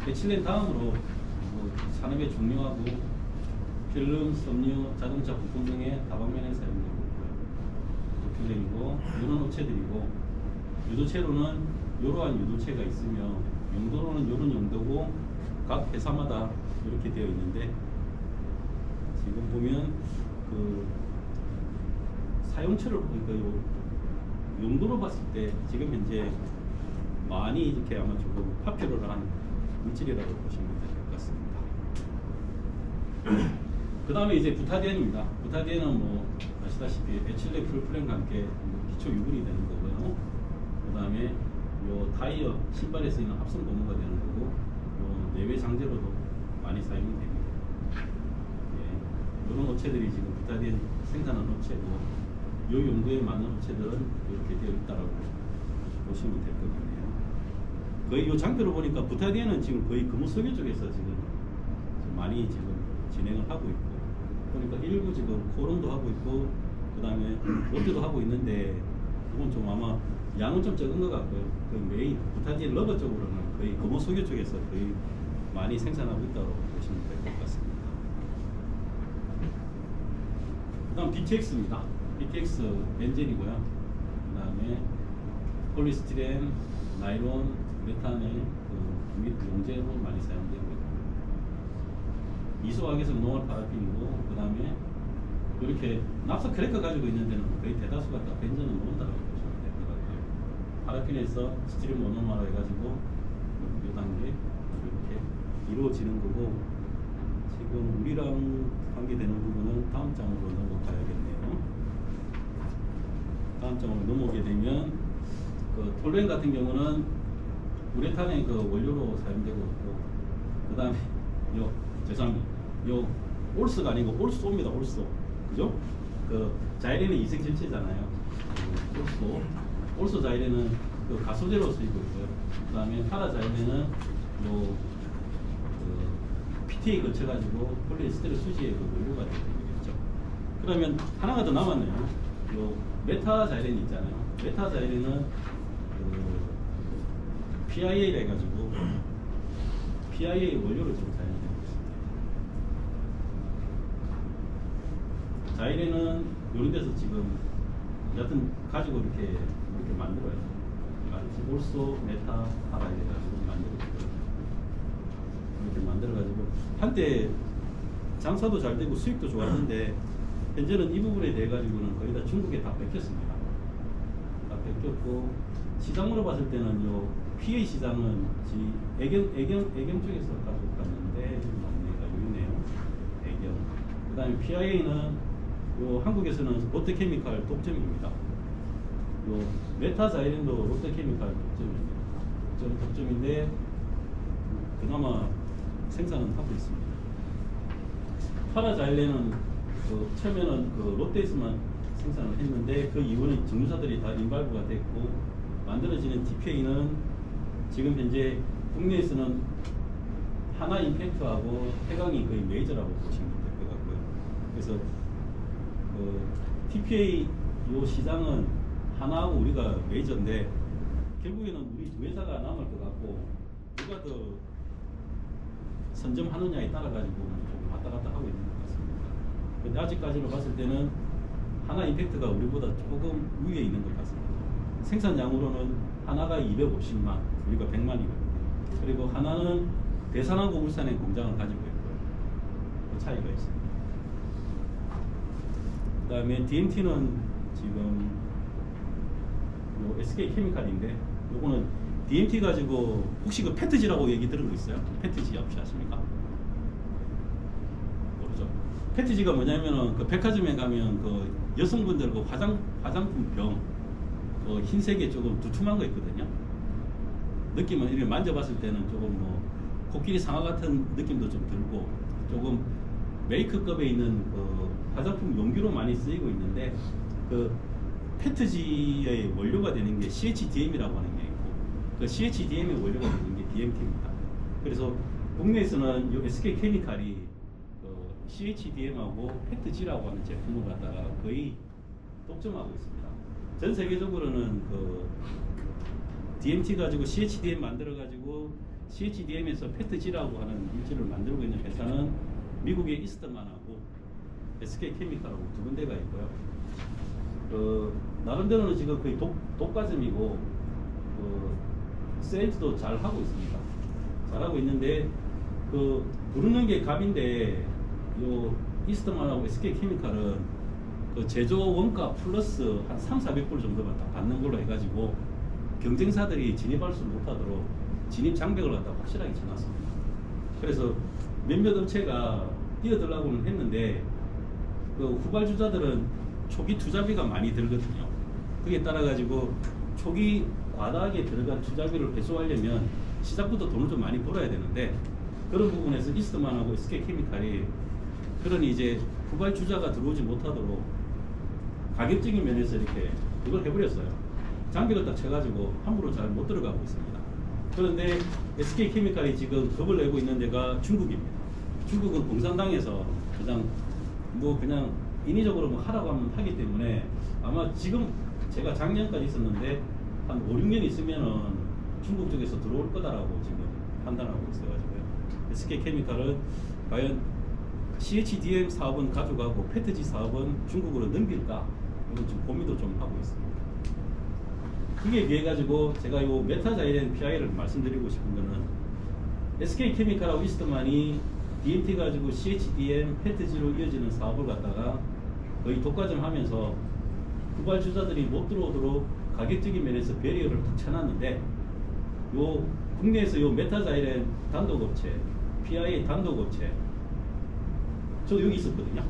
에틸렌 다음으로 뭐 산업에 중요하고 필름, 섬유, 자동차 부품 등의 다방면에 사용되고 있고요. 프로필렌이고 이런 업체들이고, 유도체로는 이러한 유도체가 있으며 용도로는 이런 용도고 각 회사마다 이렇게 되어 있는데, 지금 보면 그 사용처를 보니까 요 용도로 봤을 때 지금 현재 많이 이렇게 아마 조금 파피로를 한 물질이라고 보시면 될 것 같습니다. 그 다음에 이제 부타디엔입니다. 부타디엔은 뭐 아시다시피 에틸렌 프로필렌과 함께 기초 유분이 되는 거고요. 그 다음에 요 타이어, 신발에 쓰이는 합성 고무가 되는 거고, 요 내외 장재로도 많이 사용이 됩니다. 예, 이런 업체들이 지금 부타디엔 생산하는 업체고, 요 용도에 맞는 업체들은 이렇게 되어 있다라고 보시면 될 것 같네요. 거의 요 장표를 보니까 부타디엔은 지금 거의 금호석유 쪽에서 지금 많이 지금 진행을 하고 있고, 그러니까 일부 지금 코롱도 하고 있고, 그 다음에 롯데도 하고 있는데, 그건 좀 아마 양은 좀 적은 것 같고요. 그 메인 부타디엔 러버 쪽으로는 거의 금호석유 쪽에서 거의 많이 생산하고 있다고 보시면 될 것 같습니다. 그 다음 BTX입니다. BTX 벤젠이고요. 그 다음에 폴리스티렌, 나일론, 메탄의 및 용재로 많이 사용되고 있고, 이소화학에서 노멀 파라핀이고, 그 다음에 이렇게 납사 크래커 가지고 있는 데는 거의 대다수가 다 벤젠을 놓는다고 보시면 될 것 같아요. 파라핀에서 스티린 모노머로 해가지고 이 단계 이렇게 이루어지는 거고, 지금 우리랑 관계되는 부분은 다음 장으로 넘어가야겠네요. 다음 장으로 넘어오게 되면 그 톨루엔 같은 경우는 우레탄의 그 원료로 사용되고 있고, 그 다음에 죄송합니다. 요 올스가 아니고 올소입니다. 올소. 그죠? 그 자이렌은 이생전체잖아요. 올소 자이렌은 그 가소제로 쓰이고 있고요. 그 다음에 파라 자이렌은 요 PTA 거쳐가지고 폴리에스테르 수지의 그 원료가 되겠죠. 그러면 하나가 더 남았네요. 요 메타 자이렌 있잖아요. 메타 자이렌은 그 PIA라 해가지고 PIA 원료를 좀 사용되고 있습니다. 자이렌은 이런 데서 지금 여튼 가지고 이렇게 만들어요. 올소 메타 파라 해가지고 만들었고요. 이렇게 만들어가지고 한때 장사도 잘 되고 수익도 좋았는데, 현재는 이 부분에 대해 가지고는 거의 다 중국에 다 뺏겼습니다. 다 바뀌었고 시장으로 봤을 때는 요 PA 시장은 애경 쪽에서 가져갔는데 맞네가 여기네요. 애경. 그다음에 PIA는 요 한국에서는 롯데케미칼 독점입니다. 요 메타자이렌도 롯데케미칼 독점인데 그나마 생산은 하고 있습니다. 파라자일렌은 처음에는 롯데에서만 생산을 했는데 그 이후는 정유사들이 다 인발부가 됐고 만들어지는 TPA는 지금 현재 국내에서는 하나 임팩트하고 해강이 거의 메이저라고 보시면 될 것 같고요. 그래서 TPA 요 시장은 하나하고 우리가 메이저인데 결국에는 우리 두 회사가 남을 것 같고 누가 더 선점하느냐에 따라 가지고 조금 왔다 갔다 하고 있는 것 같습니다. 근데 아직까지로 봤을 때는 하나 임팩트가 우리보다 조금 위에 있는 것 같습니다. 생산량으로는 하나가 250만, 우리가 100만이거든요. 그리고 하나는 대산하고 울산에 공장을 가지고 있고요. 그 차이가 있습니다. 그 다음에 DMT는 지금 요 SK케미칼인데 요거는 DMT 가지고 혹시 그 페트지라고 얘기 들은 거 있어요? 페트지 혹시 아십니까? 모르죠. 페트지가 뭐냐면은 그 백화점에 가면 그 여성분들 그 화장품 병 그 흰색에 조금 두툼한 거 있거든요. 느낌은 이렇게 만져봤을 때는 조금 뭐 코끼리 상아 같은 느낌도 좀 들고 조금 메이크업에 있는 그 화장품 용기로 많이 쓰이고 있는데 그 페트지의 원료가 되는 게 CHDM이라고 하는 게 있고 그 CHDM의 원료가 되는 게 DMT입니다. 그래서 국내에서는 이 SK케미칼이 CHDM하고 페트지라고 하는 제품을 갖다가 거의 독점하고 있습니다. 전 세계적으로는 그 DMT 가지고 CHDM 만들어 가지고 CHDM에서 페트지라고 하는 물질을 만들고 있는 회사는 미국의 이스트만하고 SK케미칼하고 두 군데가 있고요. 나름대로는 지금 거의 독과점이고 세일즈도 잘 하고 있습니다. 잘 하고 있는데 부르는 게 갑인데 요 이스트만하고 SK케미칼은 그 제조 원가 플러스 한 300~400불 정도만 딱 받는 걸로 해가지고 경쟁사들이 진입할 수 못하도록 진입 장벽을 갖다 확실하게 쳐놨습니다. 그래서 몇몇 업체가 뛰어들라고는 했는데 그 후발주자들은 초기 투자비가 많이 들거든요. 그에 따라 가지고 초기 과다하게 들어간 투자비를 회수하려면 시작부터 돈을 좀 많이 벌어야 되는데 그런 부분에서 이스트만하고 SK케미칼이 그런 이제 후발주자가 들어오지 못하도록 가격적인 면에서 이렇게 그걸 해버렸어요. 장벽을 딱 쳐가지고 함부로 잘 못 들어가고 있습니다. 그런데 SK케미칼이 지금 겁을 내고 있는 데가 중국입니다. 중국은 공산당에서 그냥 인위적으로 뭐 하라고 하면 하기 때문에 아마 지금 제가 작년까지 있었는데 한 5~6년 있으면은 중국 쪽에서 들어올 거다라고 지금 판단하고 있어가지고요. SK케미칼은 과연 CHDM 사업은 가져가고 페트지 사업은 중국으로 넘길까? 이런 좀 고민도 좀 하고 있습니다. 그게 비해 가지고 제가 이 메타자이렌 PI를 말씀드리고 싶은 거는 SK케미칼하고 이스트만이 DMT 가지고 CHDM 페트지로 이어지는 사업을 갖다가 거의 독과점 하면서 후발주자들이 못 들어오도록 가격적인 면에서 배리어를 탁 쳐놨는데 요 국내에서 요 메타자이렌 단독업체 PIA 단독업체 저도 여기 있었거든요.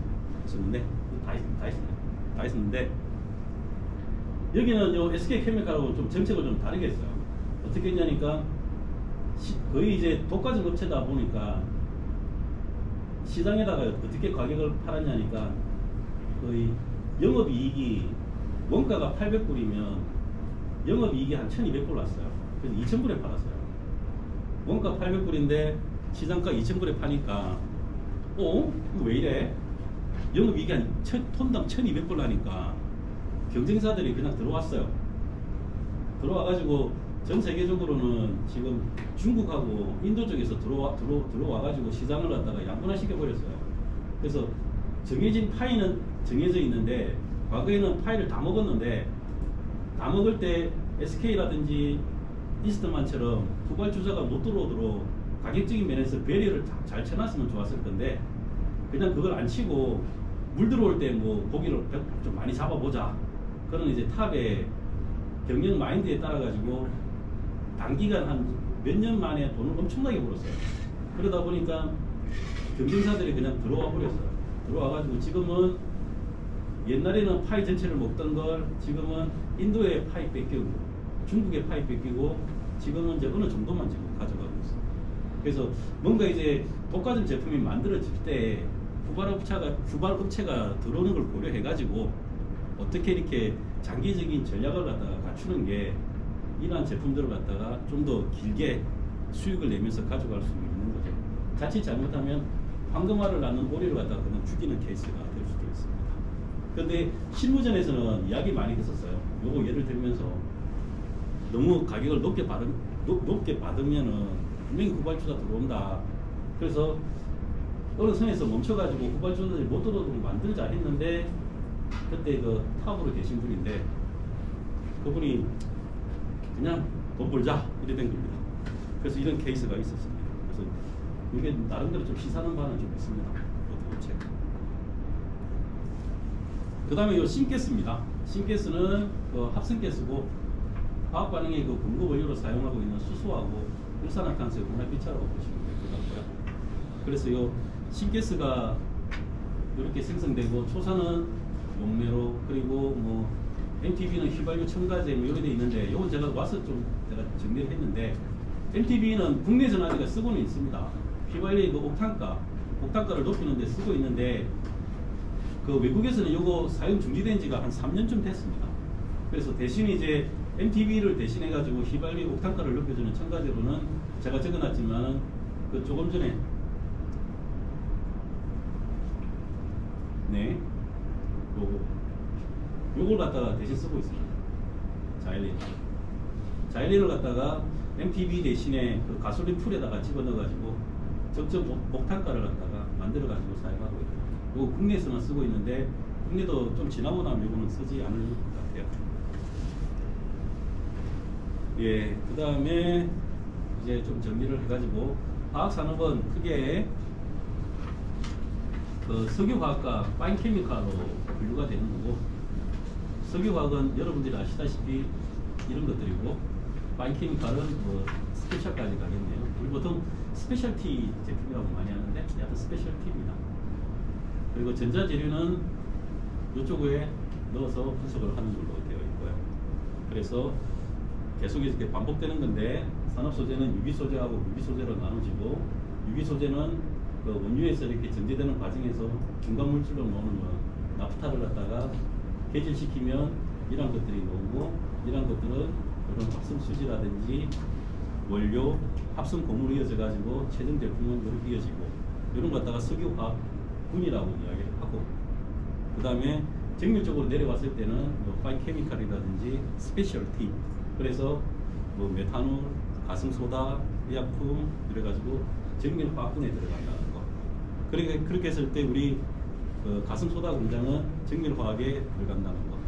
다 있었는데 여기는 요 SK케미칼하고 좀 정책을 좀 다르게 했어요. 어떻게 했냐니까 거의 이제 독과점 업체다 보니까 시장에다가 어떻게 가격을 팔았냐니까 거의 영업이익이 원가가 800불이면 영업이익이 한 1200불 왔어요. 그래서 2000불에 팔았어요. 원가 800불인데 시장가 2000불에 파니까 이거 왜 이래? 영업이익이 한 톤당 1200불 나니까 경쟁사들이 그냥 들어왔어요. 들어와가지고 전 세계적으로는 지금 중국하고 인도 쪽에서 들어와가지고 시장을 갖다가 양분화시켜버렸어요. 그래서 정해진 파이는 정해져 있는데 과거에는 파이를 다 먹었는데 다 먹을 때 SK라든지 이스트만처럼 후발주자가 못 들어오도록 가격적인 면에서 배리어를 잘 쳐놨으면 좋았을 건데 그냥 그걸 안 치고 물 들어올 때 뭐 고기를 좀 많이 잡아보자 그런 이제 탑에 경영 마인드에 따라 가지고 단기간 한 몇 년 만에 돈을 엄청나게 벌었어요. 그러다 보니까 경쟁사들이 그냥 들어와 버렸어요. 들어와 가지고 지금은 옛날에는 파이 전체를 먹던 걸 지금은 인도에 파이 뺏기고 중국에 파이 뺏기고 지금은 이제 어느 정도만 지금 가져가고 있어요. 그래서 뭔가 이제 독과점 제품이 만들어질 때 후발업체가 들어오는 걸 고려해 가지고 어떻게 이렇게 장기적인 전략을 갖다가 갖추는 게 이러한 제품들을 갖다가 좀 더 길게 수익을 내면서 가져갈 수 있는 거죠. 자칫 잘못하면 황금알을 낳는 오리를 갖다가 그냥 죽이는 케이스가 될 수도 있습니다. 그런데 실무전에서는 이야기 많이 했었어요. 요거 예를 들면서 너무 가격을 높게 받으면은 분명히 후발주가 들어온다. 그래서 어느 선에서 멈춰가지고 후발주들이 못 들어오도록 만들자 했는데 그때 그 탑으로 계신 분인데 그분이 그냥 돈 벌자 이래 된 겁니다. 그래서 이런 케이스가 있었습니다. 그래서 이게 나름대로 좀 시사하는 바는 좀 있습니다. 그 다음에 이 싱가스입니다. 싱가스는 그 합성가스고 화학 반응의 그 공급 원료로 사용하고 있는 수소하고 일산화탄소의 혼합비차라고 보시면 될 것 같고요. 그래서 이 싱가스가 이렇게 생성되고 초산은 용매로 그리고 뭐 MTB는 휘발유 첨가제 뭐 이렇게 돼 있는데 이건 제가 와서 좀 제가 정리를 했는데 MTB는 국내에서는 아직 쓰고는 있습니다. 휘발유의 그 옥탄가를 높이는 데 쓰고 있는데 그 외국에서는 이거 사용 중지된 지가 한 3년쯤 됐습니다. 그래서 대신 이제 MTB를 대신해 가지고 휘발유 옥탄가를 높여주는 첨가제로는 제가 적어놨지만은 그 조금 전에 네 요걸 갖다가 대신 쓰고 있습니다. 자일린을 갖다가 MTB 대신에 그 가솔린 풀에다가 집어넣어 가지고 적정 옥탄가를 갖다가 만들어 가지고 사용하고 있고 요거 국내에서만 쓰고 있는데 국내도 좀 지나고 나면 요거는 쓰지 않을 것 같아요. 예, 그 다음에 이제 좀 정리를 해가지고 화학산업은 크게 그 석유화학과 파인케미칼로 분류가 되는 거고 석유화학은 여러분들이 아시다시피 이런 것들이고 파인케미칼은 뭐 스페셜까지 가겠네요. 우리 보통 스페셜티 제품이라고 많이 하는데 약간 스페셜티입니다. 그리고 전자재료는 이쪽에 넣어서 분석을 하는 걸로 되어 있고요. 그래서 계속 이렇게 반복되는 건데 산업소재는 유기소재하고 무기소재로 나눠지고 유기소재는 그 원유에서 이렇게 전제되는 과정에서 중간물질로 나오는 나프타를 갖다가 개질시키면 이런 것들이 나오고 이런 것들은 이런 합성수지라든지 원료, 합성 고물이 이어져 가지고 최종 제품은 이렇게 이어지고 이런 거 갖다가 석유화학군이라고 이야기를 하고 그 다음에 정밀적으로 내려왔을 때는 뭐 파인케미칼이라든지 스페셜티 그래서 뭐 메탄올, 가성소다, 의약품 이래가지고 정밀화학군에 들어간다는 거. 그렇게 했을 때 우리 그 가성소다 공장은 정밀화학에 들어간다는 거.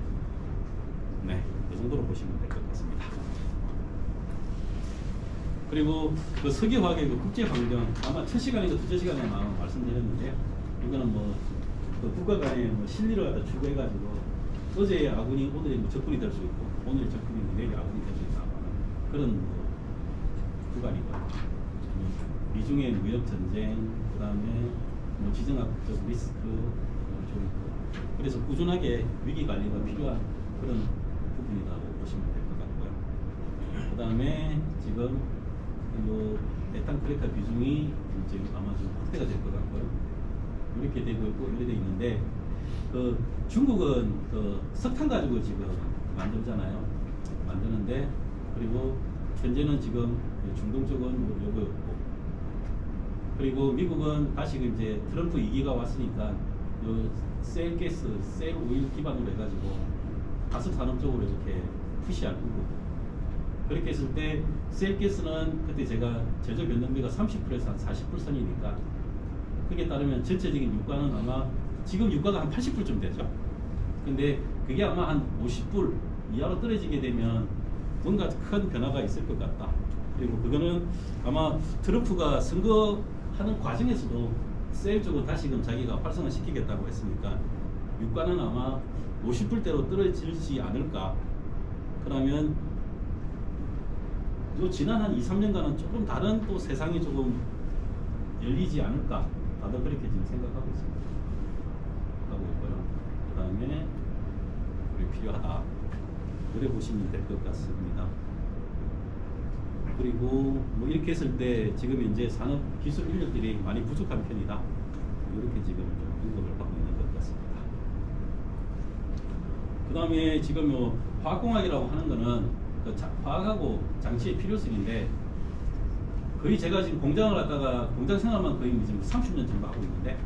네, 이 정도로 보시면 될 것 같습니다. 그리고 그 석유화학의 그 국제환경 아마 첫 시간인가 두째 시간에 말씀드렸는데 이거는 그 국가 간의 실리를 갖다 추구해가지고 어제의 아군이 오늘의 적군이 될 수 있고 오늘의 적군이 내일의 아군이 될 수 있다 그런 구간이고요. 미중의 무역 전쟁, 그 다음에 지정학적 리스크 좀 있고 그래서 꾸준하게 위기 관리가 필요한 그런 부분이라고 보시면 될 것 같고요. 그 다음에 지금 요 메탄크레카 비중이 지금 아마 좀 확대가 될 것 같고요. 이렇게 되고 있고 이렇게 돼 있는데 그 중국은 그 석탄 가지고 지금 만들잖아요. 만드는데 그리고 현재는 지금 중동 쪽은 요거였고 그리고 미국은 다시 이제 트럼프 2기가 왔으니까 요 셀가스, 셀 오일 기반으로 해가지고 가스 산업 쪽으로 이렇게 푸시할 거고 그렇게 했을 때 셀가스는 그때 제가 제조 변동비가 30%에서 한 40% 선이니까 그게 따르면 전체적인 유가는 아마 지금 유가가 한 80불쯤 되죠. 근데 그게 아마 한 50불 이하로 떨어지게 되면 뭔가 큰 변화가 있을 것 같다. 그리고 그거는 아마 트럼프가 선거하는 과정에서도 셀 쪽은 다시금 자기가 활성화 시키겠다고 했으니까 유가는 아마 50불대로 떨어지지 않을까 그러면 요 지난 한 2, 3년간은 조금 다른 또 세상이 조금 열리지 않을까, 다들 그렇게 지금 생각하고 있습니다. 하고 있고요. 그 다음에 우리 필요하다, 그래 보시면 될 것 같습니다. 그리고 뭐 이렇게 했을 때 지금 현재 산업 기술 인력들이 많이 부족한 편이다, 이렇게 지금 좀 언급을 하고 있는 것 같습니다. 그 다음에 지금 뭐 화학공학이라고 하는 거는 그 화학하고 장치의 필요성인데, 거의 제가 지금 공장을 갖다가 공장 생활만 거의 지금 30년 정도 하고 있는데,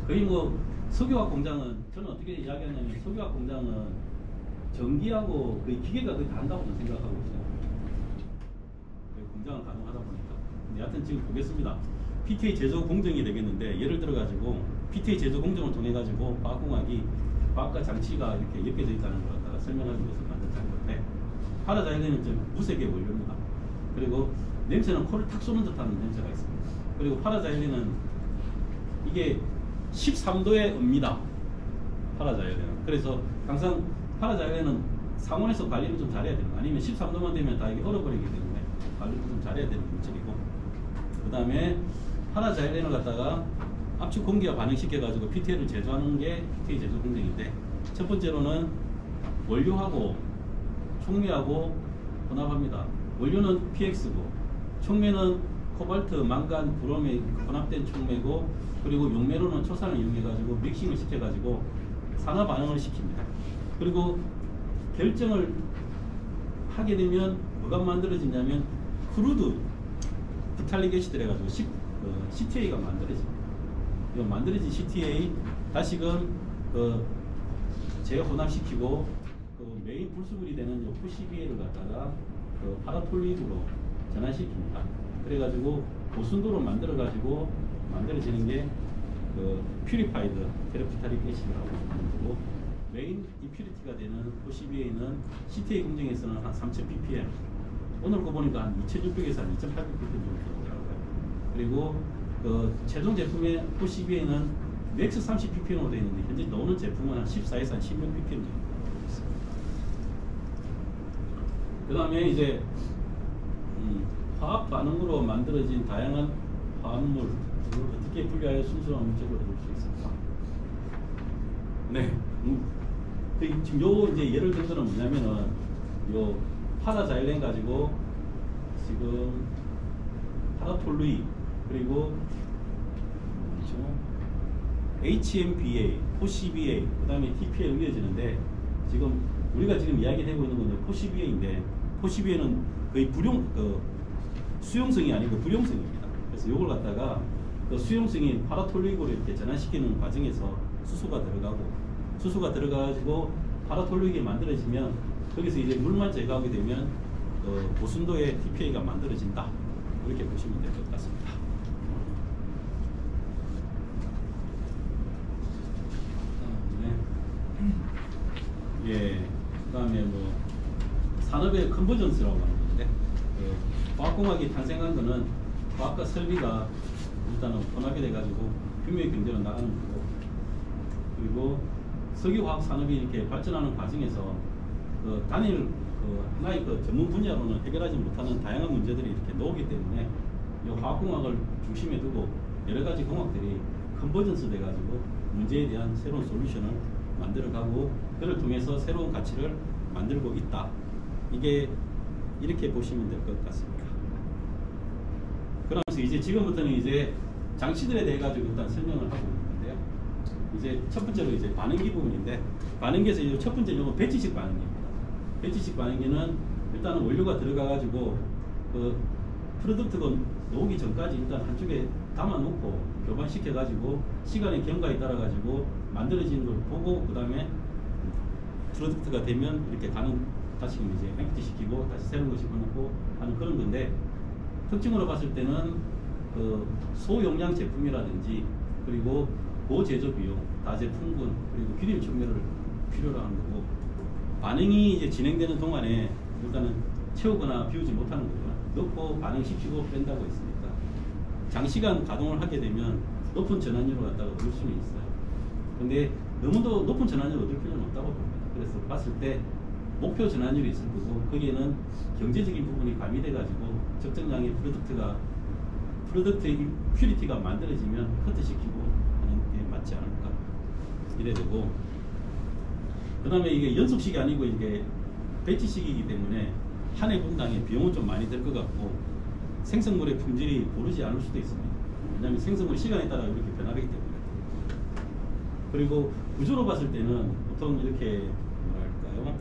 거의 뭐 석유화학 공장은 저는 어떻게 이야기하냐면, 석유화학 공장은 전기하고 거의 기계가 거의 다 한다고 저는 생각하고 있어요. 공장을 가동하다 보니까. 근데 여하튼 지금 보겠습니다. PTA 제조 공정이 되겠는데, 예를 들어 가지고 PTA 제조 공정을 통해 가지고 화학공학이 화학과 장치가 이렇게 엮여져 있다는 걸 갖다가 설명하기 위해서 만든 장인데, 파라자일렌은 좀 무색의 원료입니다. 그리고 냄새는 코를 탁 쏘는 듯한 냄새가 있습니다. 그리고 파라자일렌은 이게 13도에 옵니다. 파라자일렌은. 그래서 항상 파라자일렌은 상온에서 관리를 좀 잘해야 되는 거, 아니면 13도만 되면 다 이게 얼어버리기 때문에 관리를 좀 잘해야 되는 물질이고, 그 다음에 파라자일렌을 갖다가 압축 공기와 반응시켜 가지고 PTA를 제조하는 게 PTA 제조 공정인데, 첫 번째로는 원료하고 촉매하고 혼합합니다. 원료는 PX고 촉매는 코발트, 망간, 브롬에 혼합된 촉매고, 그리고 용매로는 초산을 이용해 가지고 믹싱을 시켜 가지고 산화 반응을 시킵니다. 그리고 결정을 하게 되면 뭐가 만들어지냐면 크루드 부탈릭 애시드를 해가지고 CTA가 만들어집니다. 이 만들어진 CTA 다시금 재혼합시키고 메인 불수불이 되는 요 PCBA를 갖다가 파라톨리드로 전환시킵니다. 그래가지고 고순도로 만들어가지고 만들어지는 게 퓨리파이드 테레프타릭 애시드라고 하는 거고, 메인 임퓨리티가 되는 PCBA는 CTA 공정에서는 한 3000 ppm, 오늘 거 보니까 한 2600에서 한 2800 ppm 정도 되더라고요. 그리고 최종 제품의 PCBA는 맥스 30 ppm으로 되어 있는데, 현재 나오는 제품은 한 14에서 한 16 ppm 정도 되어 있습니다. 그 다음에 이제 화학 반응으로 만들어진 다양한 화합물, 어떻게 분류하여 순수한 물질로 볼 수 있을까? 네. 지금 요 이제 예를 든 거는 뭐냐면은, 요 파라자일렌 가지고 지금 파라톨루이, 그리고 HMBA, PCBA, 그 다음에 TPA로 이어지는데, 지금 우리가 지금 이야기되고 있는 건 PCBA인데, PCBA는 거의 수용성이 아니고 불용성입니다. 그래서 이걸 갖다가 수용성인 파라톨루익으로 이렇게 전환시키는 과정에서 수소가 들어가가지고 파라톨루익이 만들어지면, 거기서 이제 물만 제거하게 되면 고순도의 TPA가 만들어진다, 이렇게 보시면 될 것 같습니다. 예, 그 다음에 뭐 산업의 컨버전스라고 하는 건데, 화학공학이 탄생한 거는 과학과 설비가 일단은 혼합이 돼가지고 규모의 경제로 나가는 거고, 그리고 석유화학 산업이 이렇게 발전하는 과정에서 단일 하나의 전문 분야로는 해결하지 못하는 다양한 문제들이 이렇게 나오기 때문에 이 화학공학을 중심에 두고 여러 가지 공학들이 컨버전스 돼가지고 문제에 대한 새로운 솔루션을 만들어가고, 그를 통해서 새로운 가치를 만들고 있다. 이게 이렇게 보시면 될 것 같습니다. 그러면서 이제 지금부터는 이제 장치들에 대해 가지고 일단 설명을 하고 있는데요. 이제 첫 번째로 이제 반응기 부분인데, 반응기에서 이제 첫 번째 요건 배치식 반응기입니다. 배치식 반응기는 일단은 원료가 들어가 가지고 프로덕트가 나오기 전까지 일단 한쪽에 담아놓고 교반시켜 가지고 시간의 경과에 따라 가지고 만들어지는 걸 보고, 그 다음에 프로덕트가 되면 이렇게 다시 이제 엠프티 시키고 다시 새로운 거 집어넣고 하는 그런 건데, 특징으로 봤을 때는 소용량 제품이라든지, 그리고 고제조 비용, 다제품군, 그리고 기름 촉매를 필요로 하는 거고, 반응이 이제 진행되는 동안에 일단은 채우거나 비우지 못하는 거죠. 넣고 반응시키고 뺀다고 했으니까 장시간 가동을 하게 되면 높은 전환율을 갖다가 얻을 수는 있어요. 근데 너무도 높은 전환율을 얻을 필요는 없다고 봅니다. 그래서 봤을 때 목표 전환율이 있을 거고 거기에는 경제적인 부분이 가미돼 가지고 적정량의 프로덕트의 퓨리티가 만들어지면 커트시키고 하는 게 맞지 않을까 이래 되고, 그 다음에 이게 연속식이 아니고 이게 배치식이기 때문에 한 해 분당에 비용은 좀 많이 들 것 같고 생성물의 품질이 오르지 않을 수도 있습니다. 왜냐하면 생성물 시간에 따라 이렇게 변하기 때문에. 그리고 구조로 봤을 때는 보통 이렇게 뭐랄까요,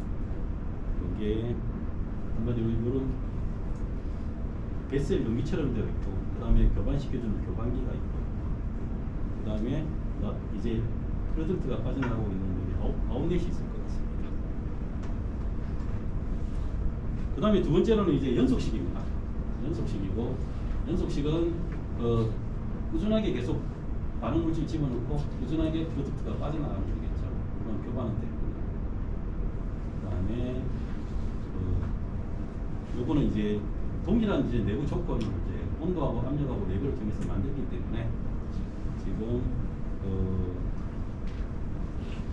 이게 한마디로 이런 베셀 용기처럼 되어 있고, 그 다음에 교반시켜주는 교반기가 있고, 그 다음에 이제 프로덕트가 빠져나가고 있는 아웃렛이 있을 것 같습니다. 그 다음에 두 번째로는 이제 연속식입니다. 연속식이고, 연속식은 꾸준하게 계속 반응 물질 집어넣고 꾸준하게 프로덕트가 빠져나가면 되겠죠. 물론 교반은 때문에. 그 다음에 요거는 이제 동일한 이제 내부 조건을 이제 온도하고 압력하고 내부를 통해서 만들기 때문에 지금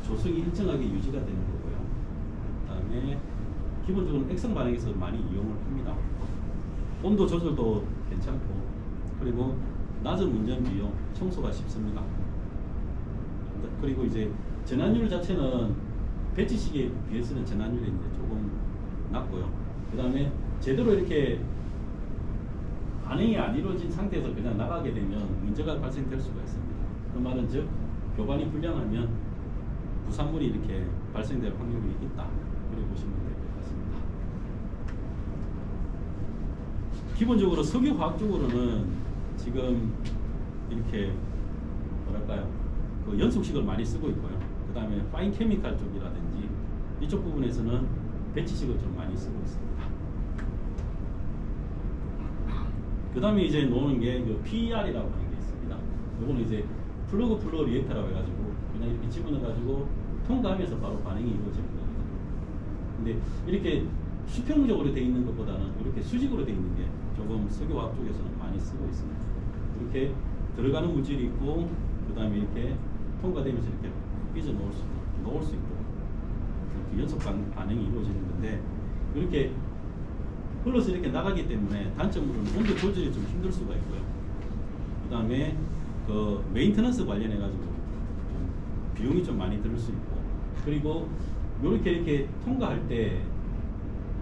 조성이 일정하게 유지가 되는 거고요. 그 다음에 기본적으로 액성 반응에서 많이 이용을 합니다. 온도 조절도 괜찮고, 그리고 낮은 운전 비용, 청소가 쉽습니다. 그리고 이제 전환율 자체는 배치식에 비해서는 전환율이 이제 조금 낮고요. 그 다음에 제대로 이렇게 반응이 안 이루어진 상태에서 그냥 나가게 되면 문제가 발생될 수가 있습니다. 그 말은 즉 교반이 불량하면 부산물이 이렇게 발생될 확률이 있다. 그렇게 보시면 될 것 같습니다. 기본적으로 석유화학적으로는 지금 이렇게 뭐랄까요, 그 연속식을 많이 쓰고 있고요. 그 다음에 파인 케미칼 쪽이라든지 이쪽 부분에서는 배치식을 좀 많이 쓰고 있습니다. 그 다음에 이제 놓는 게 PER이라고 하는 게 있습니다. 이거는 이제 플러그 플로우 리액터라고 해가지고 그냥 이렇게 집어넣어가지고 통과하면서 바로 반응이 이루어지는 거거든요. 근데 이렇게 수평적으로 되어 있는 것보다는 이렇게 수직으로 되어 있는 게 조금 석유화학 쪽에서는 많이 쓰고 있습니다. 이렇게 들어가는 물질이 있고, 그 다음에 이렇게 통과되면서 이렇게 삐져 놓을 수 있도록 그 연속 반응이 이루어지는 건데, 이렇게 흘러서 이렇게 나가기 때문에 단점으로는 온도 조절이 좀 힘들 수가 있고요. 그 다음에 그 메인터넌스 관련해 가지고 비용이 좀 많이 들 수 있고, 그리고 이렇게 통과할 때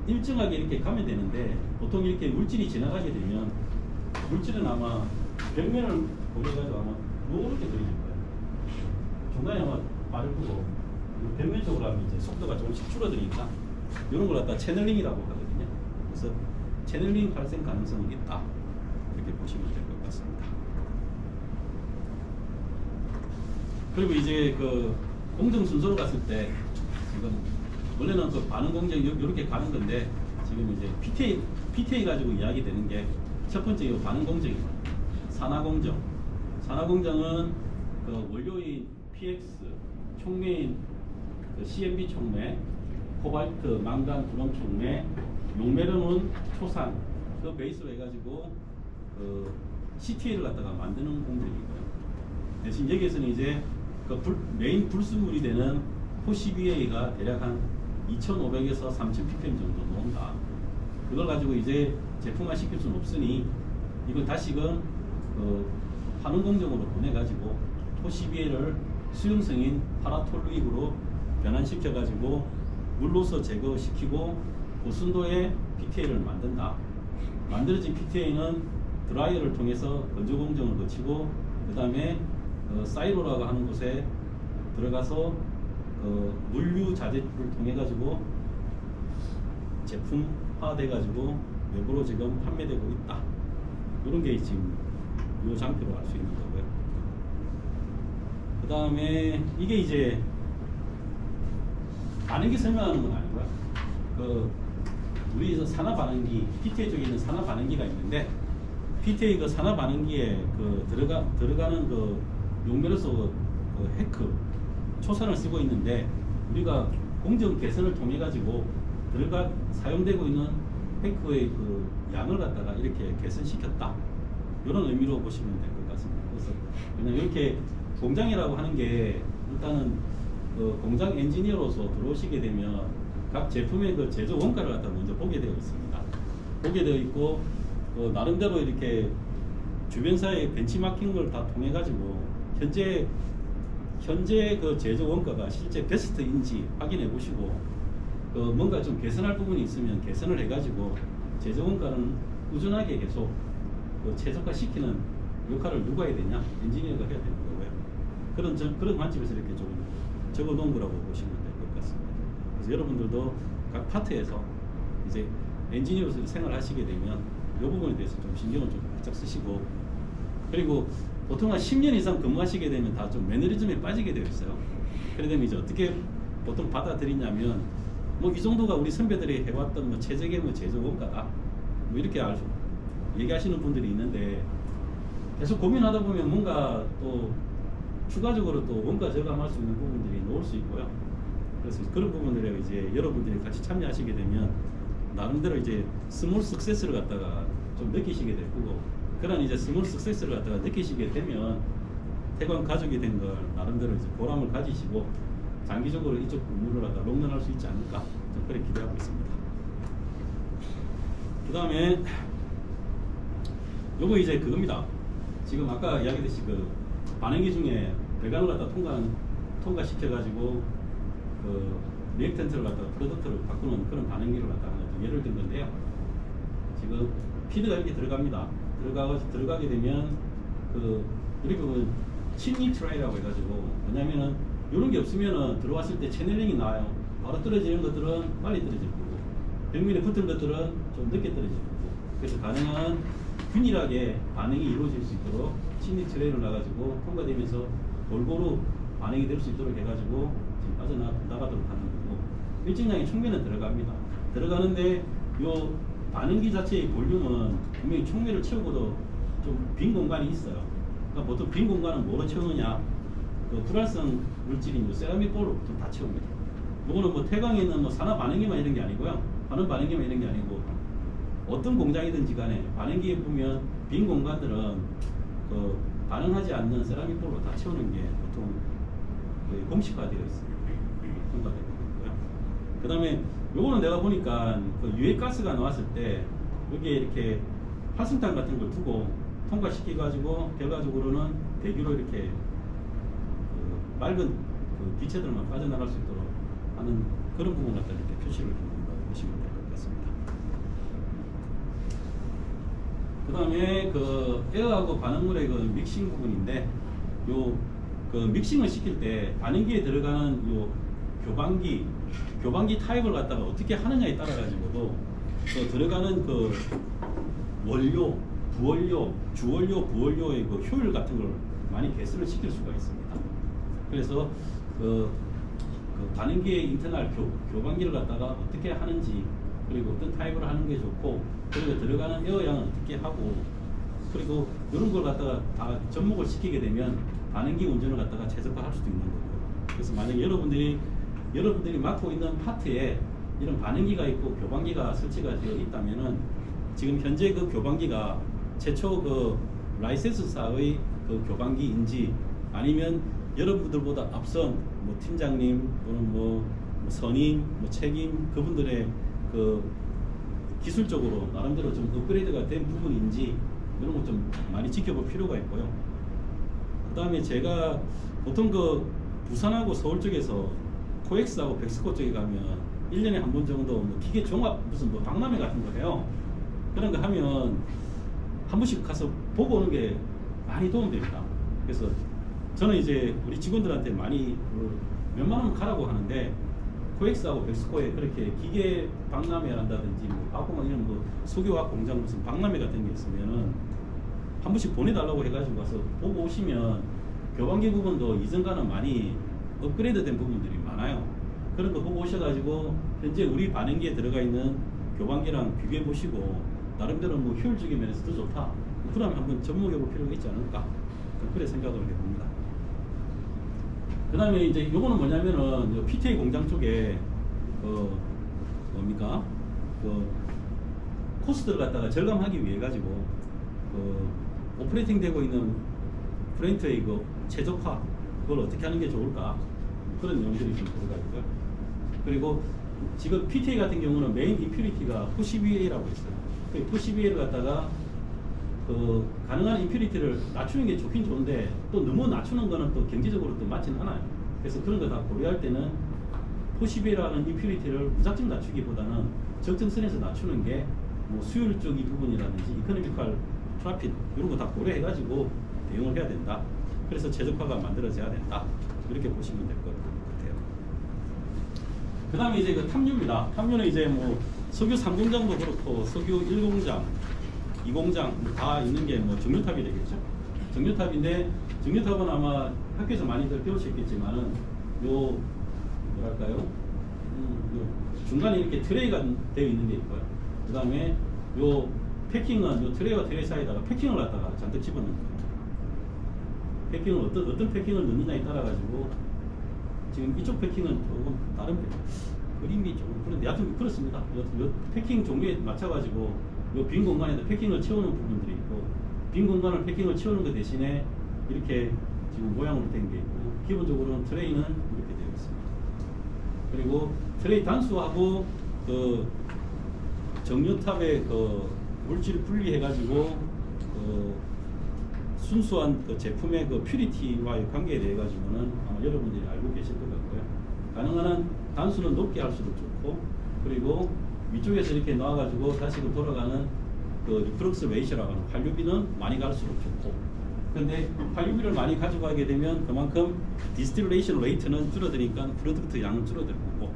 일정하게 이렇게 가면 되는데 보통 이렇게 물질이 지나가게 되면 물질은 아마 벽면을 보내가지고 아마 이렇게 그려질 거예요. 중간에 아마 말을 끄고 벽면 쪽으로 하면 이제 속도가 조금씩 줄어드니까 이런 걸 갖다 채널링이라고 하거든요. 그래서 채널링 발생 가능성이 있다. 이렇게 보시면 될 것 같습니다. 그리고 이제 그 공정 순서로 갔을 때 지금 원래는 그 반응 공정 이렇게 가는 건데 지금 이제 PTA 가지고 이야기되는 게 첫 번째 반응 공정입니다. 산화 공정. 산화 공정은 그 원료인 PX, 촉매인 그 CMB 촉매, 코발트, 망간, 브롬 촉매, 용매lum은 초산, 그 베이스로 해가지고 그 CTA를 갖다가 만드는 공정이고요. 대신 여기에서는 이제 그 메인 불순물이 되는 PCBA가 대략 한 2,500에서 3,000ppm 정도 나온다. 그걸 가지고 이제 제품화 시킬 수는 없으니 이걸 다시금 그 반응 공정으로 보내가지고 PCBA를 수용성인 파라톨루익으로 변환시켜가지고 물로서 제거시키고 고순도의 PTA를 만든다. 만들어진 PTA는 드라이어를 통해서 건조 공정을 거치고 그 다음에 사이로라고 하는 곳에 들어가서 물류 자재를 통해 가지고 제품화돼 가지고 외부로 지금 판매되고 있다. 이런 게 지금 이 장표로 알 수 있는 거고요. 그 다음에 이게 이제 반응기 설명하는 건 아니고요. 그 우리 산화 반응기 PTA 쪽에 있는 산화 반응기가 있는데 PTA 그 산화 반응기에 그 들어가는 그 용매로서 그 헤크 초산을 쓰고 있는데 우리가 공정 개선을 통해 가지고 사용되고 있는 헤크의 그 양을 갖다가 이렇게 개선시켰다. 이런 의미로 보시면 될 것 같습니다. 그래서 그냥 이렇게 공장이라고 하는 게 일단은 그 공장 엔지니어로서 들어오시게 되면 각 제품의 그 제조 원가를 갖다 먼저 보게 되어 있습니다. 보게 되어 있고 나름대로 이렇게 주변사의 벤치마킹을 다 통해 가지고 현재 그 제조 원가가 실제 베스트인지 확인해 보시고 뭔가 좀 개선할 부분이 있으면 개선을 해 가지고 제조 원가는 꾸준하게 계속 최적화 시키는 역할을 누가 해야 되냐? 엔지니어가 해야 되는 거고요. 그런 관점에서 이렇게 좀 적어 놓은 거라고 보시면 될 것 같습니다. 그래서 여러분들도 각 파트에서 이제 엔지니어로서 생활하시게 되면 이 부분에 대해서 좀 신경을 좀 바짝 쓰시고, 그리고 보통 한 10년 이상 근무하시게 되면 다 좀 매너리즘에 빠지게 되어 있어요. 그래 되면 이제 어떻게 보통 받아들이냐면 뭐 이 정도가 우리 선배들이 해왔던 뭐 최적의 뭐 제조 원가다 뭐 이렇게 얘기하시는 분들이 있는데, 계속 고민하다 보면 뭔가 또 추가적으로 또 원가 절감할 수 있는 부분들이 나올 수 있고요. 그래서 그런 부분들에 이제 여러분들이 같이 참여하시게 되면 나름대로 이제 스몰 석세스를 갖다가 좀 느끼시게 될 거고, 그런 이제 스몰 석세스를 갖다가 느끼시게 되면 태관 가족이 된 걸 나름대로 이제 보람을 가지시고 장기적으로 이쪽 근무를 갖다 롱런할 수 있지 않을까, 좀 그렇게 기대하고 있습니다. 그 다음에 요거 이제 그겁니다. 지금 아까 이야기했듯이 그 반응기 중에 배관을 갖다 통과시켜가지고 그 리액턴트를 갖다가 프로덕트를 바꾸는 그런 반응기를 갖다가 예를 든 건데요. 지금 피드가 이렇게 들어갑니다. 들어가게 되면 우리 부분 침입 트라이라고 해가지고, 뭐냐면은 이런 게 없으면은 들어왔을 때 채널링이 나와요. 바로 떨어지는 것들은 빨리 떨어질 거고, 벽면에 붙은 것들은 좀 늦게 떨어질 거고, 그래서 가능한 균일하게 반응이 이루어질 수 있도록 침입 트레이를 놔가지고 통과되면서 골고루 반응이 될 수 있도록 해가지고 지금 빠져나가도록 하는 거고, 일정량의 총매는 들어갑니다. 들어가는데 요 반응기 자체의 볼륨은 분명히 총매를 채우고도 좀 빈 공간이 있어요. 그러니까 보통 빈 공간은 뭐로 채우느냐, 그 불활성 물질인 세라믹 볼로 좀 다 채웁니다. 이거는 뭐 태광에 있는 뭐 산화 반응기만 이런 게 아니고요. 반응 반응기만 이런 게 아니고 어떤 공장이든지 간에 반응기에 보면 빈 공간들은 그 반응하지 않는 세라믹 볼로 다 채우는 게 보통 거의 공식화되어 있습니다. 통과되고 있고요. 그 다음에 요거는 내가 보니까 그 유해가스가 나왔을 때 여기에 이렇게 활성탄 같은 걸 두고 통과시켜가지고 결과적으로는 대기로 이렇게 그 맑은 그 기체들만 빠져나갈 수 있도록 하는 그런 부분 갖다 이렇게 표시를 해놓는다고 보시면 될 것 같습니다. 그 다음에 그 에어하고 반응물의 그 믹싱 부분인데, 요 그 믹싱을 시킬 때 반응기에 들어가는 요 교반기 타입을 갖다가 어떻게 하느냐에 따라 가지고도 그 들어가는 그 원료, 부원료, 주원료, 부원료의 그 효율 같은 걸 많이 개선을 시킬 수가 있습니다. 그래서 그 반응기의 인터널 교반기를 갖다가 어떻게 하는지, 그리고 어떤 타입으로 하는 게 좋고, 그리고 들어가는 에어양은 어떻게 하고, 그리고 이런 걸 갖다가 다 접목을 시키게 되면 반응기 운전을 갖다가 최적화할 수도 있는 거고요. 그래서 만약에 여러분들이 맡고 있는 파트에 이런 반응기가 있고 교반기가 설치가 되어 있다면은, 지금 현재 그 교반기가 최초 그 라이센스사의 그 교반기인지, 아니면 여러분들보다 앞선 뭐 팀장님 또는 뭐 선임, 뭐 책임 그분들의 그 기술적으로 나름대로 좀 업그레이드가 된 부분인지, 이런 거 좀 많이 지켜볼 필요가 있고요. 그 다음에 제가 보통 그 부산하고 서울 쪽에서 코엑스하고 백스코 쪽에 가면 1년에 한 번 정도 뭐 기계 종합 무슨 뭐 박람회 같은 거 해요. 그런 거 하면 한 번씩 가서 보고 오는 게 많이 도움됩니다. 그래서 저는 이제 우리 직원들한테 많이 몇만 원 가라고 하는데, 코엑스하고 백스코에 그렇게 기계 박람회를 한다든지 뭐 화공학 이런 뭐 석유화학 공장 무슨 박람회 같은 게 있으면은 한 번씩 보내달라고 해가지고 가서 보고 오시면 교반기 부분도 이전과는 많이 업그레이드 된 부분들이 많아요. 그런 거 보고 오셔가지고 현재 우리 반응기에 들어가 있는 교반기랑 비교해 보시고 나름대로 뭐 효율적인 면에서 더 좋다, 그러면 한번 접목해 볼 필요가 있지 않을까, 그렇게 생각을 해봅니다. 그 다음에 이제 요거는 뭐냐면은 PTA 공장 쪽에 뭡니까 코스트를 갖다가 절감하기 위해 가지고 오퍼레이팅 되고 있는 플랜트의 그 최적화, 그걸 어떻게 하는 게 좋을까, 그런 내용들이 좀 들어가 있고요. 그리고 지금 PTA 같은 경우는 메인 임퓨리티가 푸시비에라고 있어요. 그 푸시비에를 갖다가 그 가능한 임퓨리티를 낮추는 게 좋긴 좋은데 또 너무 낮추는 거는 또 경제적으로 또 맞지는 않아요. 그래서 그런 거 다 고려할 때는 푸시비에라는 임퓨리티를 무작정 낮추기보다는 적정선에서 낮추는 게 뭐 수율적인 부분이라든지 이코노미컬 트래픽 이런 거 다 고려해가지고 대응을 해야 된다. 그래서 최적화가 만들어져야 된다. 이렇게 보시면 될 것 같아요. 그 다음에 이제 그 탐유입니다. 탐유는 이제 뭐 석유 3공장도 그렇고 석유 1공장, 2공장 다 있는 게 뭐 정유탑이 되겠죠. 정유탑인데 정유탑은 아마 학교에서 많이들 배우셨겠지만은 요 뭐랄까요? 요 중간에 이렇게 트레이가 되어 있는 게 있고요. 그 다음에 요 패킹은 요 트레이와 트레이 사이에다가 패킹을 갖다가 잔뜩 집어넣는 거예요. 패킹을 어떤 패킹을 넣느냐에 따라 가지고 지금 이쪽 패킹은 조금 다른 그림이 조금 그런데 여하튼 그렇습니다. 요 패킹 종류에 맞춰 가지고 요 빈 공간에다 패킹을 채우는 부분들이 있고 빈 공간을 패킹을 채우는 것 대신에 이렇게 지금 모양으로 된 게 있고 기본적으로는 트레이는 이렇게 되어 있습니다. 그리고 트레이 단수하고 그 정유탑의 그 물질 분리해 가지고 그 순수한 그 제품의 그 퓨리티와의 관계에 대해 가지고는 아마 여러분들이 알고 계실 것 같고요. 가능한 한 단수는 높게 할수록 좋고 그리고 위쪽에서 이렇게 나와 가지고 다시금 돌아가는 그 리프럭스 레이셔라고 하는 환류비는 많이 갈수록 좋고 그런데 환류비를 많이 가져가게 되면 그만큼 디스틸레이션 레이트는 줄어드니까 프로덕트 양은 줄어들 거고